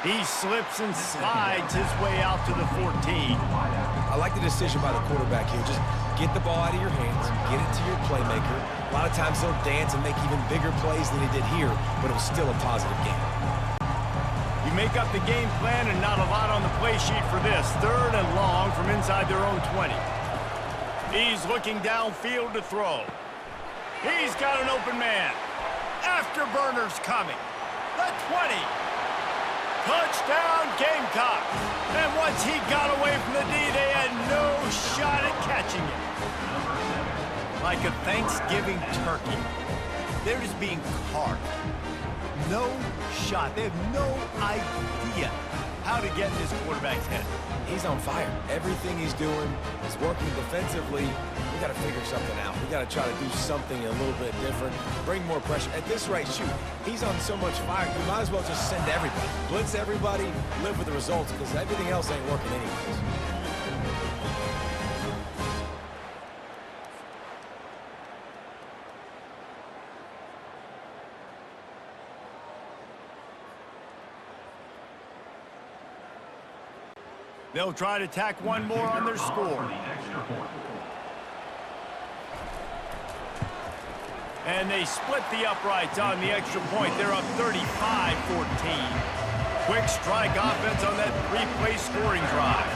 He slips and slides his way out to the 14. I like the decision by the quarterback here. Just get the ball out of your hands, get it to your playmaker. A lot of times he'll dance and make even bigger plays than he did here, but it was still a positive game. You make up the game plan and not a lot on the play sheet for this. 3rd and long from inside their own 20. He's looking downfield to throw. He's got an open man. Afterburner's coming. The 20. Touchdown Gamecocks. And once he got away from the D, they had no shot at catching him. Like a Thanksgiving turkey, they're just being carved. No shot. They have no idea how to get in this quarterback's head. He's on fire. Everything he's doing is working defensively. We got to figure something out. We got to try to do something a little bit different, bring more pressure. At this rate, shoot, he's on so much fire, you might as well just send everybody. Blitz everybody, live with the results, because everything else ain't working anyways. They'll try to tack one more on their score. And they split the uprights on the extra point. They're up 35-14. Quick strike offense on that 3-play scoring drive.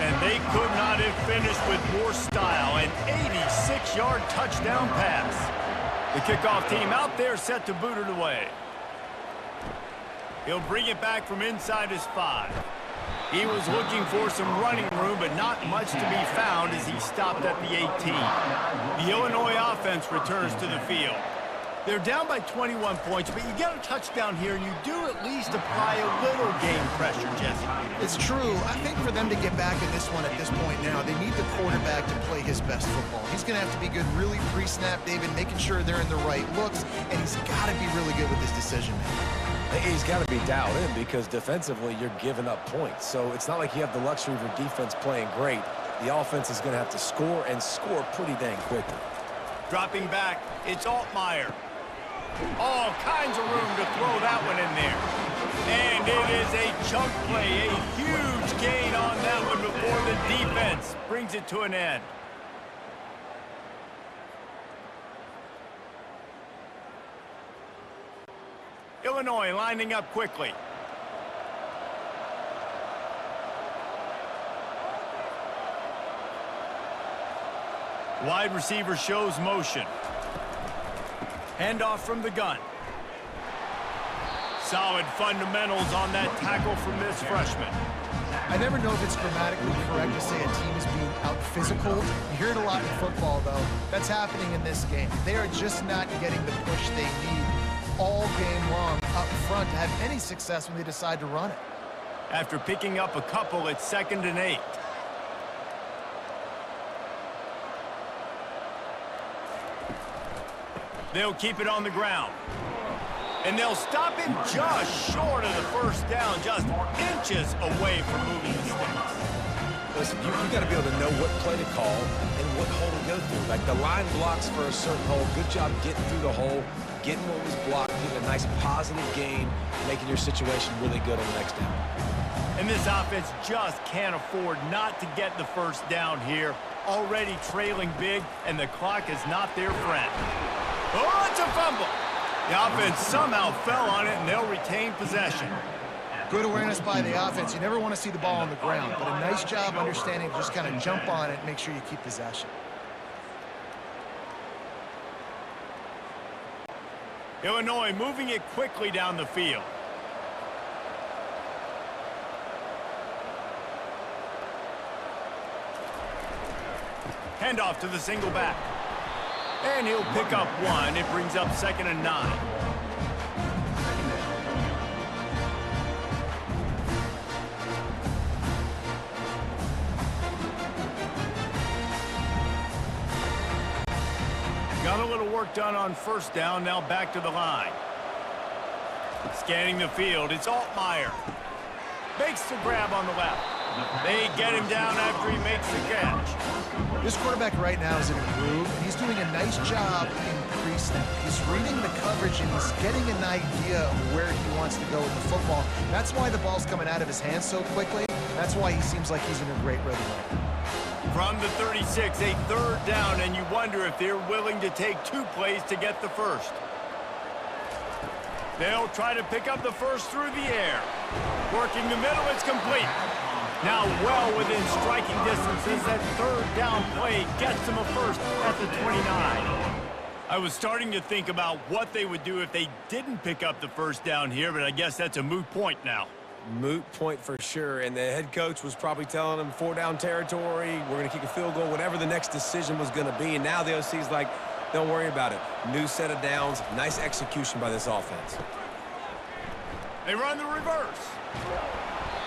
And they could not have finished with more style. An 86-yard touchdown pass. The kickoff team out there set to boot it away. He'll bring it back from inside his 5. He was looking for some running room, but not much to be found as he stopped at the 18. The Illinois offense returns to the field. They're down by 21 points, but you get a touchdown here, and you do at least apply a little game pressure, Jesse. It's true. I think for them to get back in this one at this point now, they need the quarterback to play his best football. He's going to have to be good really pre-snap, David, making sure they're in the right looks, and he's got to be really good with his decision-making. He's got to be dialed in because defensively you're giving up points. So it's not like you have the luxury of your defense playing great. The offense is going to have to score and score pretty dang quickly. Dropping back, it's Altmaier. All kinds of room to throw that one in there. And it is a chunk play, a huge gain on that one before the defense brings it to an end. Illinois lining up quickly. Wide receiver shows motion. Handoff from the gun. Solid fundamentals on that tackle from this freshman. I never know if it's grammatically correct to say a team is being out-physical. You hear it a lot in football, though. That's happening in this game. They are just not getting the push they need all game long up front to have any success when they decide to run it. After picking up a couple, it's 2nd and 8. They'll keep it on the ground. And they'll stop him just short of the first down, just inches away from moving the sticks. Listen, you got to be able to know what play to call and what hole to go through. Like the line blocks for a certain hole. Good job getting through the hole, getting what was blocked, getting a nice positive gain, making your situation really good on the next down. And this offense just can't afford not to get the first down here. Already trailing big, and the clock is not their friend. Oh, it's a fumble. The offense somehow fell on it, and they'll retain possession. Good awareness by the offense. You never want to see the ball on the ground, but a nice job understanding to just kind of jump on it and make sure you keep possession. Illinois moving it quickly down the field. Handoff to the single back. And he'll pick up one. It brings up 2nd and 9. Got a little work done on first down. Now back to the line. Scanning the field. It's Altmaier. Makes the grab on the left. They get him down after he makes the catch. This quarterback right now is in a groove, and he's doing a nice job in pre-snap. He's reading the coverage, and he's getting an idea of where he wants to go with the football. That's why the ball's coming out of his hands so quickly. That's why he seems like he's in a great rhythm right now. From the 36, a 3rd down, and you wonder if they're willing to take 2 plays to get the first. They'll try to pick up the first through the air. Working the middle, it's complete. Now well within striking distances, that 3rd down play gets them a first at the 29. I was starting to think about what they would do if they didn't pick up the first down here, but I guess that's a moot point now. Moot point for sure, and the head coach was probably telling them 4-down territory, we're going to kick a field goal, whatever the next decision was going to be, and now the OC's like, don't worry about it. New set of downs, nice execution by this offense. They run the reverse.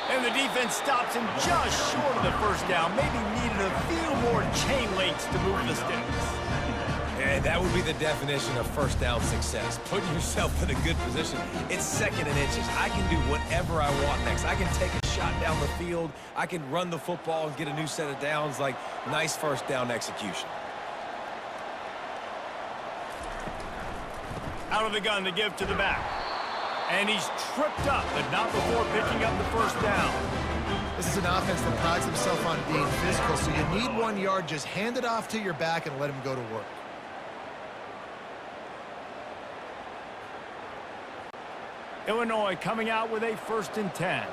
And the defense stops him just short of the first down. Maybe needed a few more chain links to move the sticks. Yeah, that would be the definition of first down success. Putting yourself in a good position. It's 2nd and inches. I can do whatever I want next. I can take a shot down the field. I can run the football and get a new set of downs. Like, nice first down execution. Out of the gun to give to the back. And he's tripped up, but not before picking up the first down. This is an offense that prides himself on being physical, so you need 1 yard. Just hand it off to your back and let him go to work. Illinois coming out with a 1st and 10.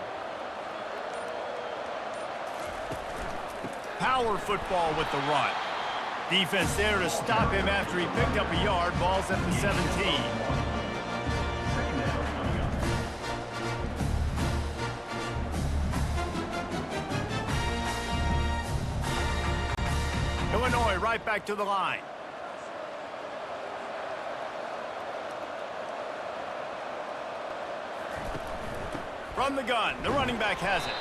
Power football with the run. Defense there to stop him after he picked up a yard. Ball's at the 17. Illinois right back to the line. From the gun, the running back has it.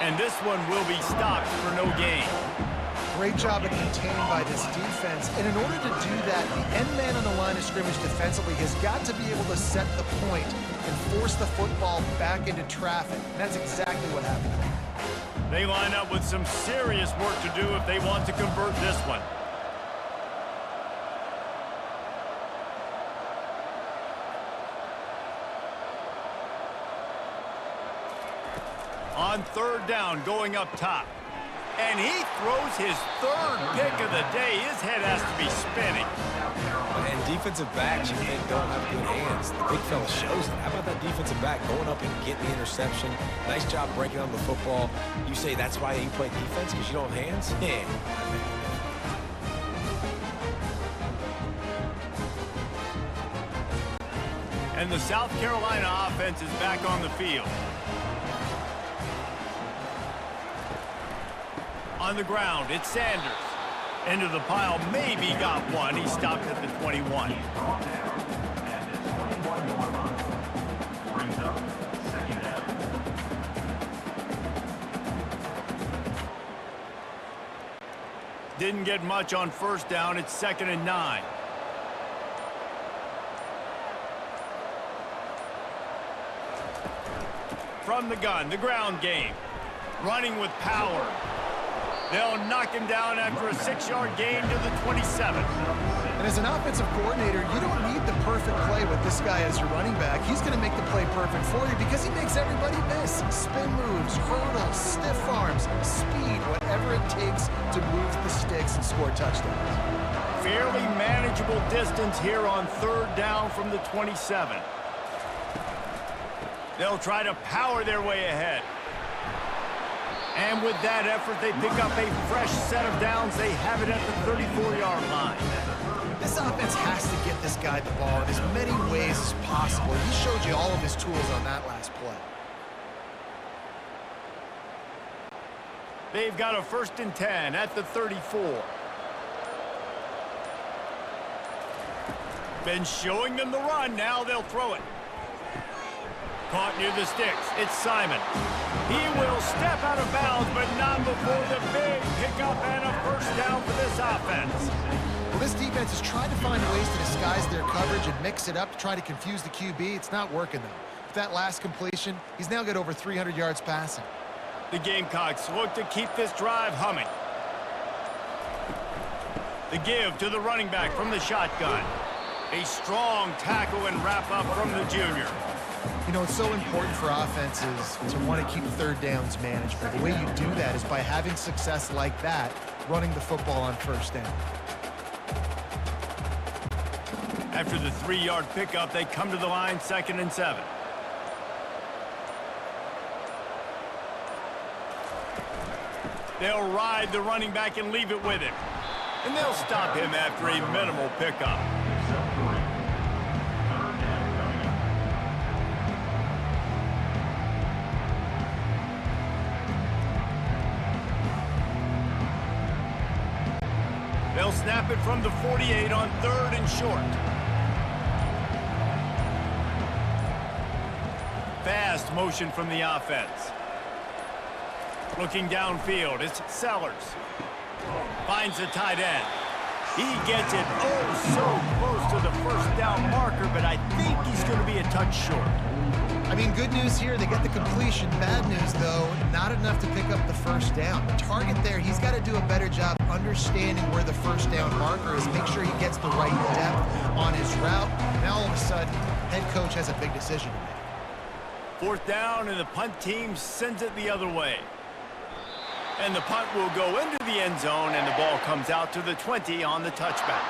And this one will be stopped for no gain. Great job of containing by this defense. And in order to do that, the end man on the line of scrimmage defensively has got to be able to set the point and force the football back into traffic. And that's exactly what happened. They line up with some serious work to do if they want to convert this one. On 3rd down, going up top. And he throws his 3rd pick of the day. His head has to be spinning. And defensive backs, you think, don't have good hands. The big fella shows it. How about that defensive back going up and getting the interception? Nice job breaking on the football. You say that's why you play defense, because you don't have hands? Yeah. And the South Carolina offense is back on the field. On the ground, it's Sanders. Into the pile, maybe got one. He stopped at the 21. He's brought down at the 21-yard line. Brings up second down. Didn't get much on first down. It's 2nd and 9. From the gun, the ground game. Running with power. They'll knock him down after a 6-yard gain to the 27. And as an offensive coordinator, you don't need the perfect play with this guy as your running back. He's going to make the play perfect for you because he makes everybody miss. Spin moves, hurdles, stiff arms, speed, whatever it takes to move the sticks and score touchdowns. Fairly manageable distance here on 3rd down from the 27. They'll try to power their way ahead. And with that effort, they pick up a fresh set of downs. They have it at the 34-yard line. This offense has to get this guy the ball in as many ways as possible. He showed you all of his tools on that last play. They've got a 1st and 10 at the 34. Been showing them the run. Now they'll throw it. Caught near the sticks. It's Simon. He will step out of bounds, but not before the big pickup and a 1st down for this offense. Well, this defense is trying to find ways to disguise their coverage and mix it up to try to confuse the QB. It's not working, though. With that last completion, he's now got over 300 yards passing. The Gamecocks look to keep this drive humming. The give to the running back from the shotgun. A strong tackle and wrap-up from the junior. You know, it's so important for offenses to want to keep 3rd downs manageable. The way you do that is by having success like that, running the football on 1st down. After the 3-yard pickup, they come to the line, 2nd and 7. They'll ride the running back and leave it with him. And they'll stop him after a minimal pickup. They'll snap it from the 48 on 3rd and short. Fast motion from the offense. Looking downfield, it's Sellers. Finds the tight end. He gets it so close to the 1st down marker, but I think he's going to be a touch short. I mean, good news here, they get the completion. Bad news, though, not enough to pick up the 1st down. The target there, he's got to do a better job understanding where the 1st down marker is, make sure he gets the right depth on his route. Now, all of a sudden, head coach has a big decision to make. 4th down, and the punt team sends it the other way. And the punt will go into the end zone, and the ball comes out to the 20 on the touchback.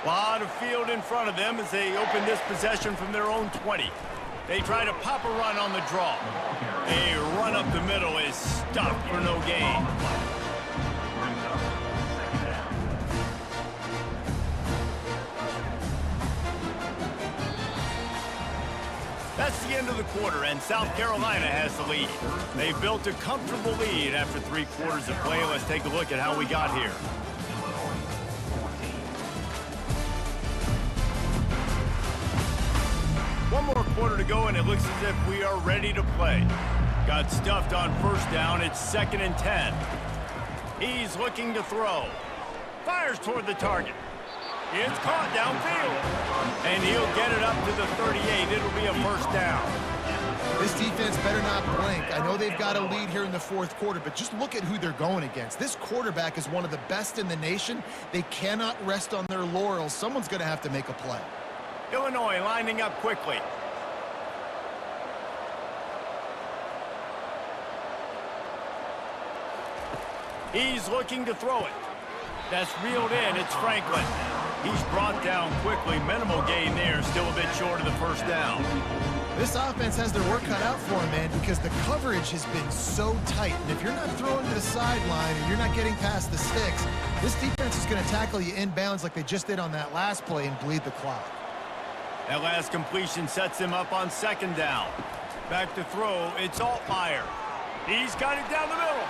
A lot of field in front of them as they open this possession from their own 20. They try to pop a run on the draw. A run up the middle is stuffed for no gain. Brings up second down. That's the end of the quarter, and South Carolina has the lead. They've built a comfortable lead after 3 quarters of play. Let's take a look at how we got here. One more quarter to go, and it looks as if we are ready to play. Got stuffed on 1st down. It's 2nd and 10. He's looking to throw. Fires toward the target. It's caught downfield. And he'll get it up to the 38. It'll be a 1st down. This defense better not blink. I know they've got a lead here in the 4th quarter, but just look at who they're going against. This quarterback is one of the best in the nation. They cannot rest on their laurels. Someone's going to have to make a play. Illinois lining up quickly. He's looking to throw it. That's reeled in. It's Franklin. He's brought down quickly. Minimal gain there. Still a bit short of the 1st down. This offense has their work cut out for them, man, because the coverage has been so tight. And if you're not throwing to the sideline and you're not getting past the sticks, this defense is going to tackle you inbounds like they just did on that last play and bleed the clock. That last completion sets him up on 2nd down. Back to throw. It's Altmaier. He's got it down the middle.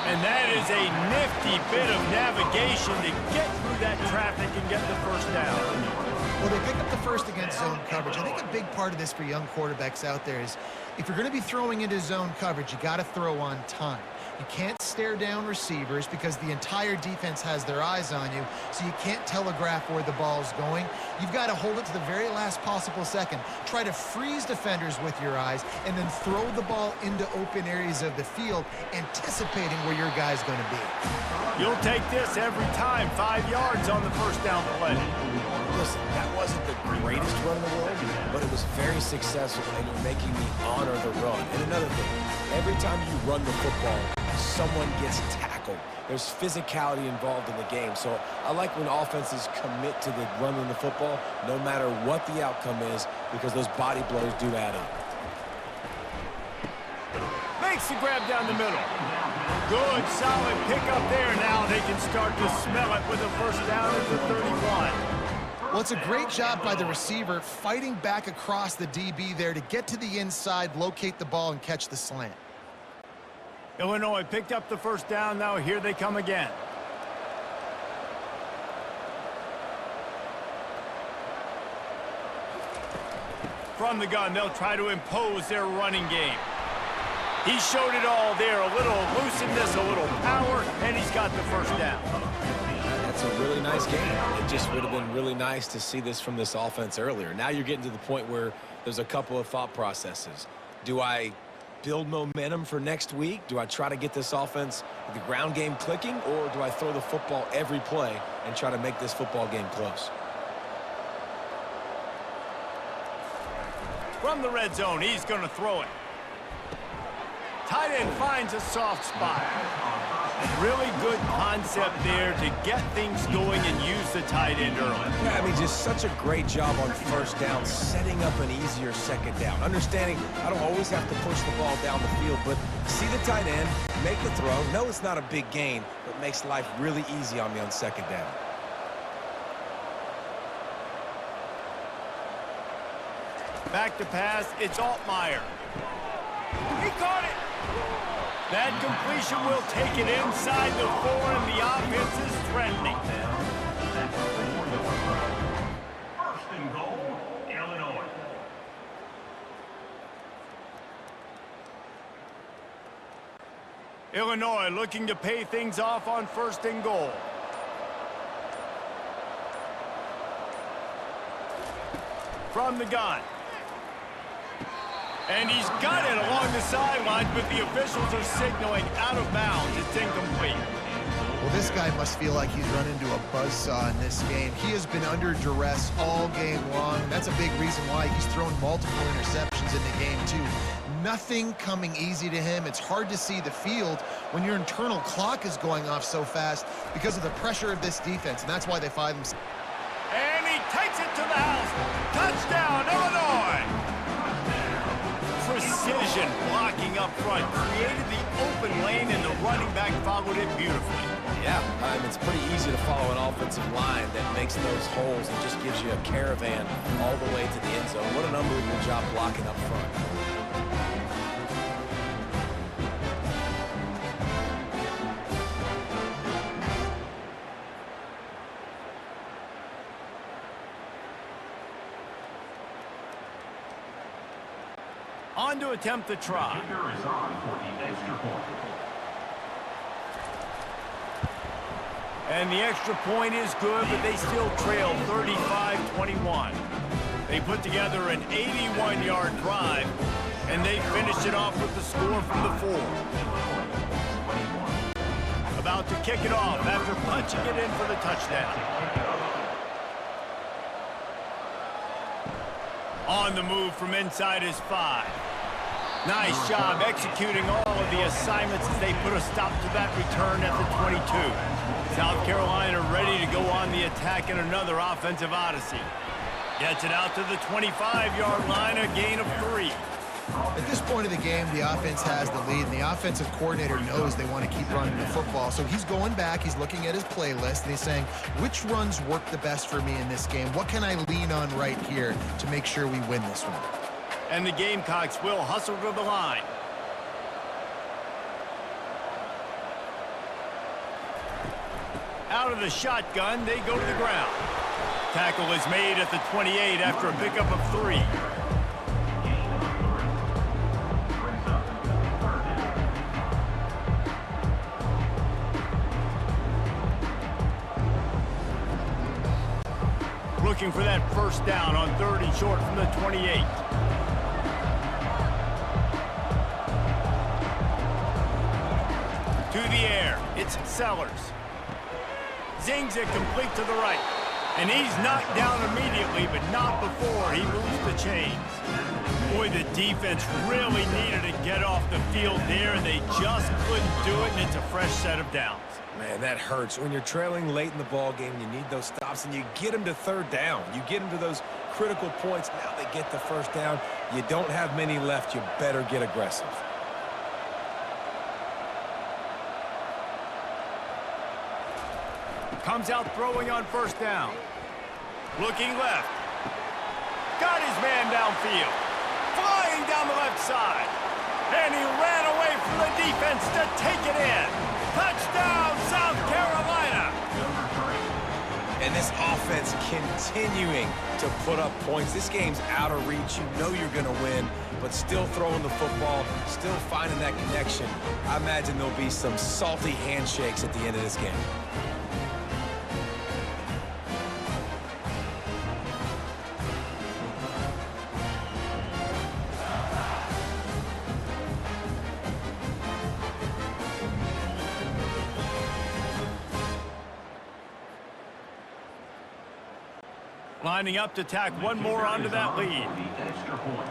And that is a nifty bit of navigation to get through that traffic and get the first down. Well, they pick up the first against zone coverage. I think a big part of this for young quarterbacks out there is if you're going to be throwing into zone coverage, you got to throw on time. You can't stare down receivers because the entire defense has their eyes on you, so you can't telegraph where the ball's going. You've got to hold it to the very last possible second. Try to freeze defenders with your eyes and then throw the ball into open areas of the field, anticipating where your guy's going to be. You'll take this every time, 5 yards on the first down play. Listen, that wasn't the greatest run in the world, but it was very successful, and you're making me honor the run. And another thing, every time you run the football, someone gets tackled. There's physicality involved in the game. So I like when offenses commit to the running the football, no matter what the outcome is, because those body blows do add up. Makes the grab down the middle. Good, solid pickup there. Now they can start to smell it with a first down at the 31. Well, it's a great job by the receiver fighting back across the DB there to get to the inside, locate the ball, and catch the slant. Illinois picked up the first down. Now here they come again. From the gun, they'll try to impose their running game. He showed it all there. A little elusiveness, a little power, and he's got the first down. That's a really nice game. It just would have been really nice to see this from this offense earlier. Now you're getting to the point where there's a couple of thought processes. Do I build momentum for next week? Do I try to get this offense, the ground game clicking, or do I throw the football every play and try to make this football game close? From the red zone, he's going to throw it. Tight end finds a soft spot. Really good concept there to get things going and use the tight end early. Yeah, I mean, just such a great job on first down, setting up an easier second down. Understanding I don't always have to push the ball down the field, but see the tight end, make the throw. No, it's not a big gain, but makes life really easy on me on second down. Back to pass, it's Altmaier. He caught it. That completion will take it inside the 4, and the offense is threatening. First and goal, Illinois. Illinois looking to pay things off on first and goal. From the gun. And he's got it along the sideline, but the officials are signaling out of bounds. It's incomplete. Well, this guy must feel like he's run into a buzzsaw in this game. He has been under duress all game long. That's a big reason why he's thrown multiple interceptions in the game, too. Nothing coming easy to him. It's hard to see the field when your internal clock is going off so fast because of the pressure of this defense, and that's why they find themselves. And he takes it to the house. Touchdown, Illinois! Precision blocking up front created the open lane, and the running back followed it beautifully. Yeah, it's pretty easy to follow an offensive line that makes those holes and just gives you a caravan all the way to the end zone. What an unbelievable job blocking up front. On to attempt the try. Kicker is on for the extra point. And the extra point is good, but they still trail 35-21. They put together an 81-yard drive, and they finished it off with the score from the 4. About to kick it off after punching it in for the touchdown. On the move from inside his 5. Nice job executing all of the assignments as they put a stop to that return at the 22. South Carolina ready to go on the attack in another offensive odyssey. Gets it out to the 25-yard line, a gain of 3. At this point of the game, the offense has the lead, and the offensive coordinator knows they want to keep running the football. So he's going back, he's looking at his playlist, and he's saying, which runs work the best for me in this game? What can I lean on right here to make sure we win this one? And the Gamecocks will hustle to the line. Out of the shotgun, they go to the ground. Tackle is made at the 28 after a pickup of 3. Gain of 3. Brings up 3rd down. Looking for that first down on 3rd and short from the 28. To the air, it's Sellers. Zings it complete to the right. And he's knocked down immediately, but not before he moves the chains. Boy, the defense really needed to get off the field there, and they just couldn't do it, and it's a fresh set of downs. Man, that hurts. When you're trailing late in the ball game, you need those stops, and you get them to 3rd down. You get them to those critical points. Now they get the first down. You don't have many left. You better get aggressive. Comes out throwing on 1st down. Looking left. Got his man downfield. Flying down the left side. And he ran away from the defense to take it in. Touchdown, South Carolina. And this offense continuing to put up points. This game's out of reach. You know you're going to win, but still throwing the football, still finding that connection. I imagine there'll be some salty handshakes at the end of this game. Lining up to tack one more onto that lead. Extra point.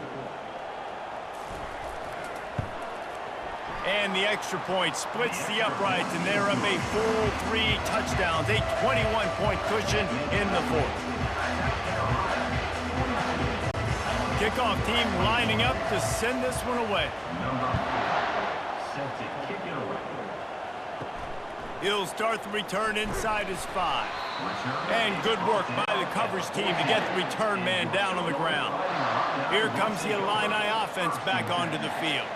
And the extra point splits the uprights, and they're up a full 3 touchdowns, a 21-point cushion in the 4th. Kickoff team lining up to send this one away. Number 4. Set to kick it away. He'll start the return inside his 5. And good work by the coverage team to get the return man down on the ground. Here comes the Illini offense back onto the field.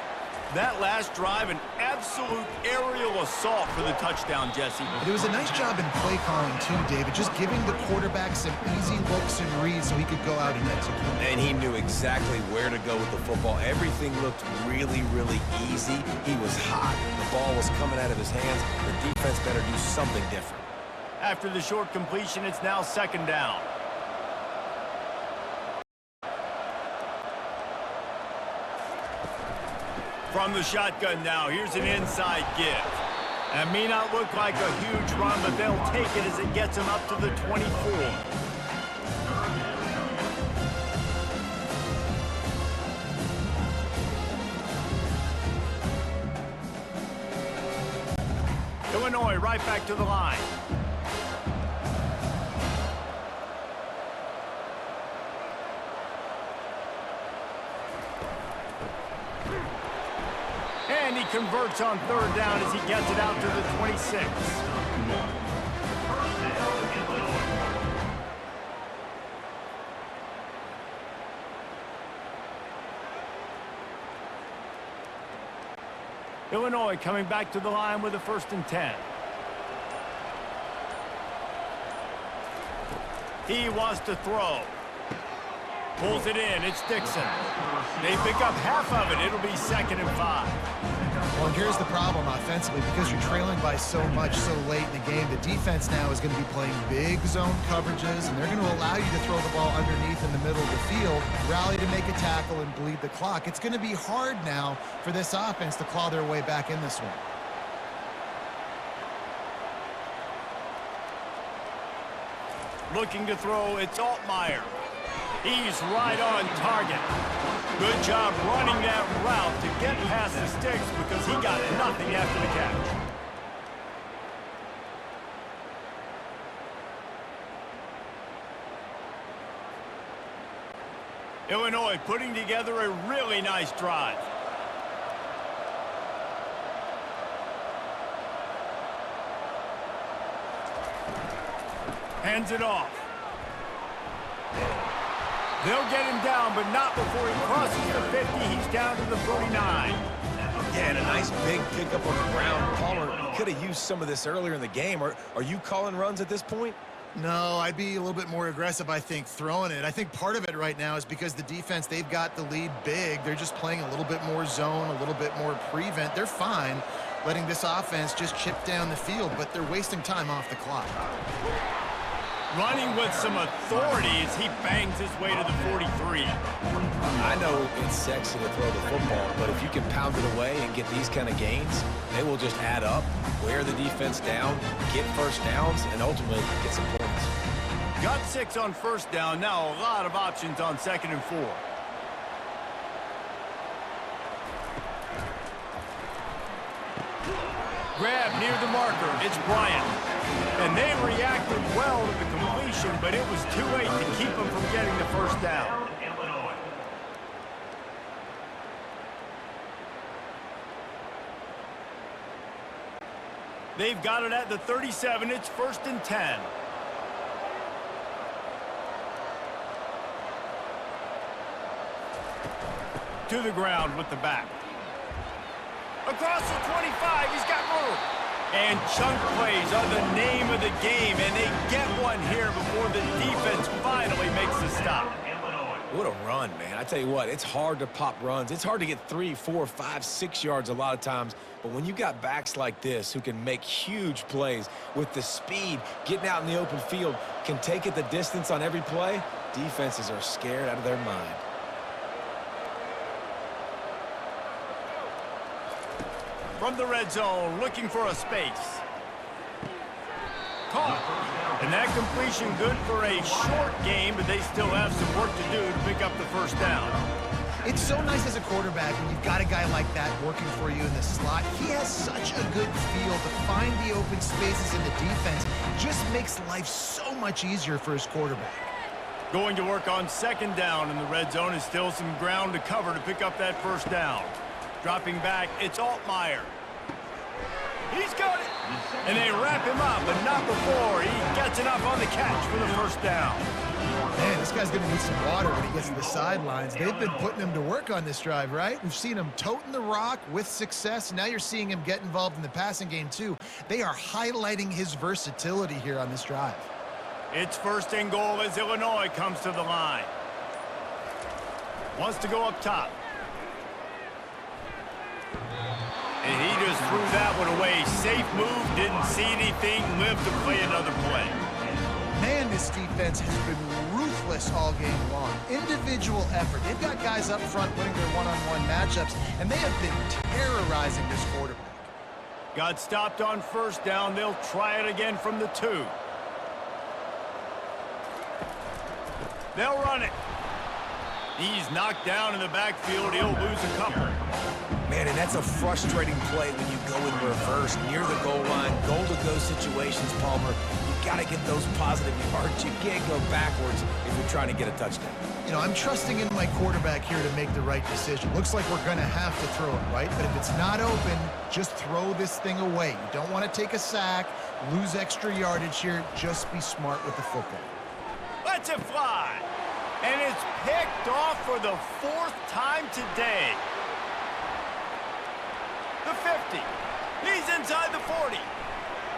That last drive, an absolute aerial assault for the touchdown, Jesse. It was a nice job in play calling too, David, just giving the quarterback some easy looks and reads so he could go out and execute. And he knew exactly where to go with the football. Everything looked really, really easy. He was hot. The ball was coming out of his hands. The defense better do something different. After the short completion, it's now 2nd down. From the shotgun now, here's an inside give. That may not look like a huge run, but they'll take it as it gets them up to the 24. Illinois right back to the line. And he converts on 3rd down as he gets it out to the 26. Illinois coming back to the line with a 1st and 10. He wants to throw. Pulls it in. It's Dixon. They pick up half of it. It'll be 2nd and 5. Well, here's the problem offensively. Because you're trailing by so much so late in the game, the defense now is going to be playing big zone coverages, and they're going to allow you to throw the ball underneath in the middle of the field, rally to make a tackle, and bleed the clock. It's going to be hard now for this offense to claw their way back in this one. Looking to throw, it's Altmaier. He's right on target. Good job running that route to get past the sticks because he got nothing after the catch. Illinois putting together a really nice drive. Hands it off. They'll get him down, but not before he crosses the 50. He's down to the 49. Yeah, Yeah, and a nice big pickup on the ground. Palmer could have used some of this earlier in the game. Are you calling runs at this point? No, I'd be a little bit more aggressive, I think, throwing it. I think part of it right now is because the defense, they've got the lead big. They're just playing a little bit more zone, a little bit more prevent. They're fine letting this offense just chip down the field, but they're wasting time off the clock. Running with some authority as he bangs his way to the 43. I know it's sexy to throw the football, but if you can pound it away and get these kind of gains, they will just add up, wear the defense down, get first downs, and ultimately get some points. Got 6 on first down. Now a lot of options on 2nd and 4. Grab near the marker. It's Bryant. And they reacted well to the completion, but it was too late to keep them from getting the first down. They've got it at the 37. It's 1st and 10. To the ground with the back. Across the 25, he's got room. And chunk plays are the name of the game, and they get one here before the defense finally makes the stop. What a run, man. I tell you what, it's hard to pop runs. It's hard to get 3, 4, 5, 6 yards a lot of times. But when you got backs like this who can make huge plays with the speed, getting out in the open field, can take it the distance on every play, defenses are scared out of their mind. From the red zone, looking for a space. Caught. And that completion good for a short game, but they still have some work to do to pick up the first down. It's so nice as a quarterback when you've got a guy like that working for you in the slot. He has such a good feel to find the open spaces in the defense. Just makes life so much easier for his quarterback. Going to work on 2nd down in the red zone is still some ground to cover to pick up that first down. Dropping back, it's Altmaier. He's got it. And they wrap him up, but not before he gets enough on the catch for the first down. Man, this guy's going to need some water when he gets to the sidelines. They've been putting him to work on this drive, right? We've seen him toting the rock with success. Now you're seeing him get involved in the passing game, too. They are highlighting his versatility here on this drive. It's 1st and goal as Illinois comes to the line. Wants to go up top. And he just threw that one away. Safe move, didn't see anything, lived to play another play. Man, this defense has been ruthless all game long. Individual effort. They've got guys up front winning their one-on-one matchups, and they have been terrorizing this quarterback. Got stopped on first down. They'll try it again from the 2. They'll run it. He's knocked down in the backfield. He'll lose a couple. Man, and that's a frustrating play when you go in reverse near the goal line. Goal-to-go situations, Palmer. You got to get those positive yards. You can't go backwards if you're trying to get a touchdown. You know, I'm trusting in my quarterback here to make the right decision. Looks like we're going to have to throw it, right? But if it's not open, just throw this thing away. You don't want to take a sack, lose extra yardage here. Just be smart with the football. Lets it fly. And it's picked off for the 4th time today. The 50. He's inside the 40.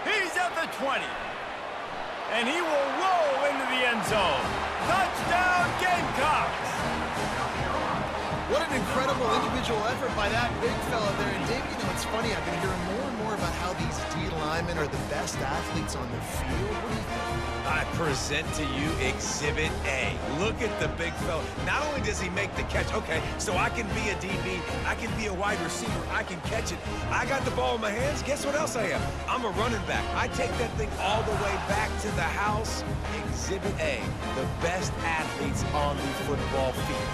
He's at the 20. And he will roll into the end zone. Touchdown, Gamecocks! What an incredible individual effort by that big fella there. And Dave, you know, it's funny. I've been hearing more and more about how these D linemen are the best athletes on the field. What do you think? I present to you Exhibit A. Look at the big fella. Not only does he make the catch, okay, so I can be a DB, I can be a wide receiver, I can catch it. I got the ball in my hands. Guess what else I am? I'm a running back. I take that thing all the way back to the house. Exhibit A, the best athletes on the football field.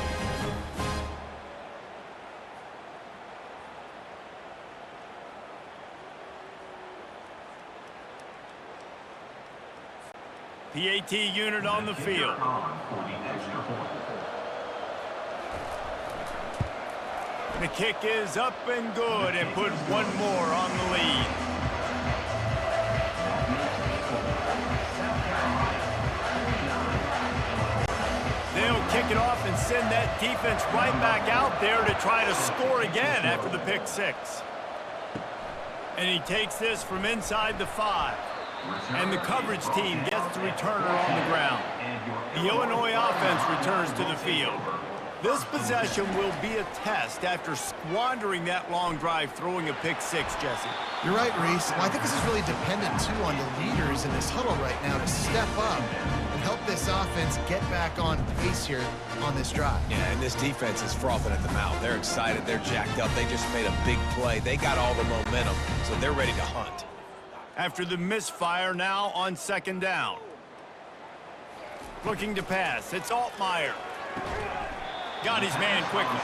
PAT unit on the field. The kick is up and good and put one more on the lead. They'll kick kick it off and send that defense right back out there to try to score again after the pick six. And he takes this from inside the 5. And the coverage team gets the returner on the ground. The Illinois offense returns to the field. This possession will be a test after squandering that long drive throwing a pick six, Jesse. You're right, Reese. Well, I think this is really dependent, too, on the leaders in this huddle right now to step up and help this offense get back on pace here on this drive. Yeah, and this defense is frothing at the mouth. They're excited. They're jacked up. They just made a big play. They got all the momentum, so they're ready to hunt. After the misfire, now on second down. Looking to pass. It's Altmaier. Got his man quickly.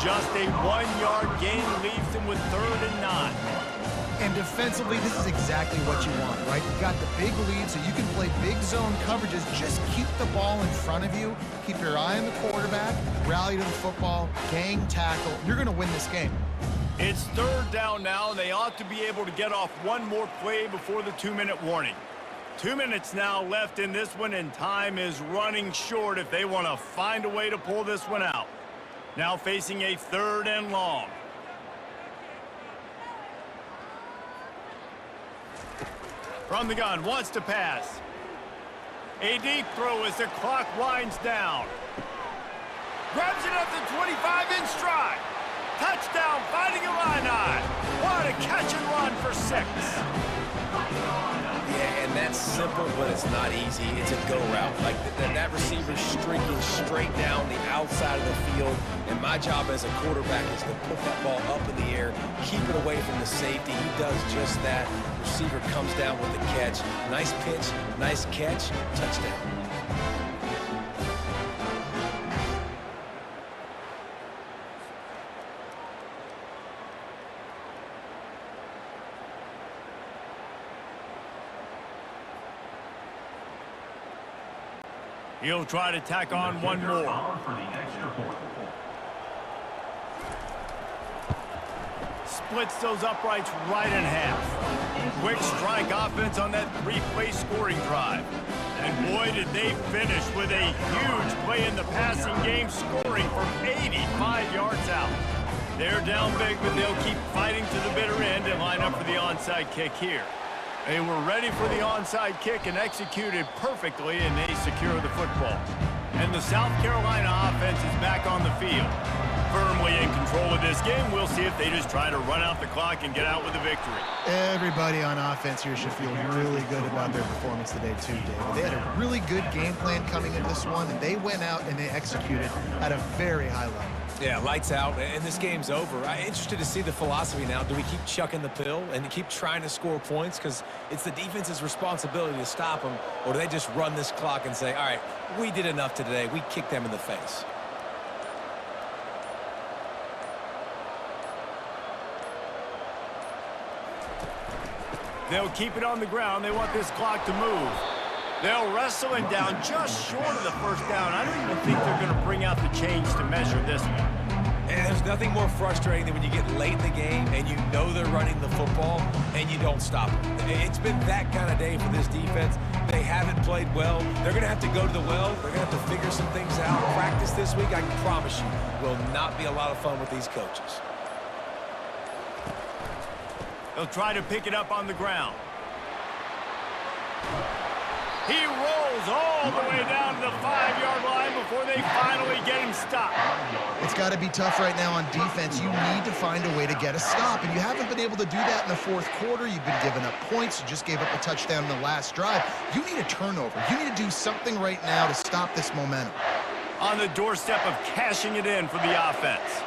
Just a 1-yard gain leaves him with 3rd and 9. And defensively, this is exactly what you want, right? You got the big lead, so you can play big zone coverages. Just keep the ball in front of you. Keep your eye on the quarterback. Rally to the football. Gang tackle. You're going to win this game. It's 3rd down now, and they ought to be able to get off one more play before the 2-minute warning. 2 minutes now left in this one, and time is running short if they want to find a way to pull this one out. Now facing a 3rd and long. From the gun, wants to pass. A deep throw as the clock winds down. Grabs it at the 25 in stride. Touchdown, Fighting Illini. What a catch and run for 6. Yeah, and that's simple, but it's not easy. It's a go route. Like that receiver's streaking straight down the outside of the field, and my job as a quarterback is to put that ball up in the air, keep it away from the safety. He does just that. Receiver comes down with the catch. Nice pitch, nice catch, touchdown. He'll try to tack on one more. Splits those uprights right in half. Quick strike offense on that 3-play scoring drive. And boy, did they finish with a huge play in the passing game, scoring from 85 yards out. They're down big, but they'll keep fighting to the bitter end and line up for the onside kick here. They were ready for the onside kick and executed perfectly, and they secure the football. And the South Carolina offense is back on the field. Firmly in control of this game. We'll see if they just try to run out the clock and get out with a victory. Everybody on offense here should feel really good about their performance today too, David. They had a really good game plan coming into this one, and they went out and they executed at a very high level. Yeah, lights out, and this game's over. I'm interested to see the philosophy now. Do we keep chucking the pill and keep trying to score points because it's the defense's responsibility to stop them, or do they just run this clock and say, all right, we did enough today. We kicked them in the face. They'll keep it on the ground. They want this clock to move. They'll wrestle him down just short of the 1st down. I don't even think they're going to bring out the chains to measure this one. And there's nothing more frustrating than when you get late in the game and you know they're running the football and you don't stop them. It's been that kind of day for this defense. They haven't played well. They're going to have to go to the well. They're going to have to figure some things out. Practice this week, I can promise you, will not be a lot of fun with these coaches. They'll try to pick it up on the ground. He rolls all the way down to the 5-yard line before they finally get him stopped. It's got to be tough right now on defense. You need to find a way to get a stop, and you haven't been able to do that in the 4th quarter. You've been giving up points. You just gave up a touchdown in the last drive. You need a turnover. You need to do something right now to stop this momentum. On the doorstep of cashing it in for the offense.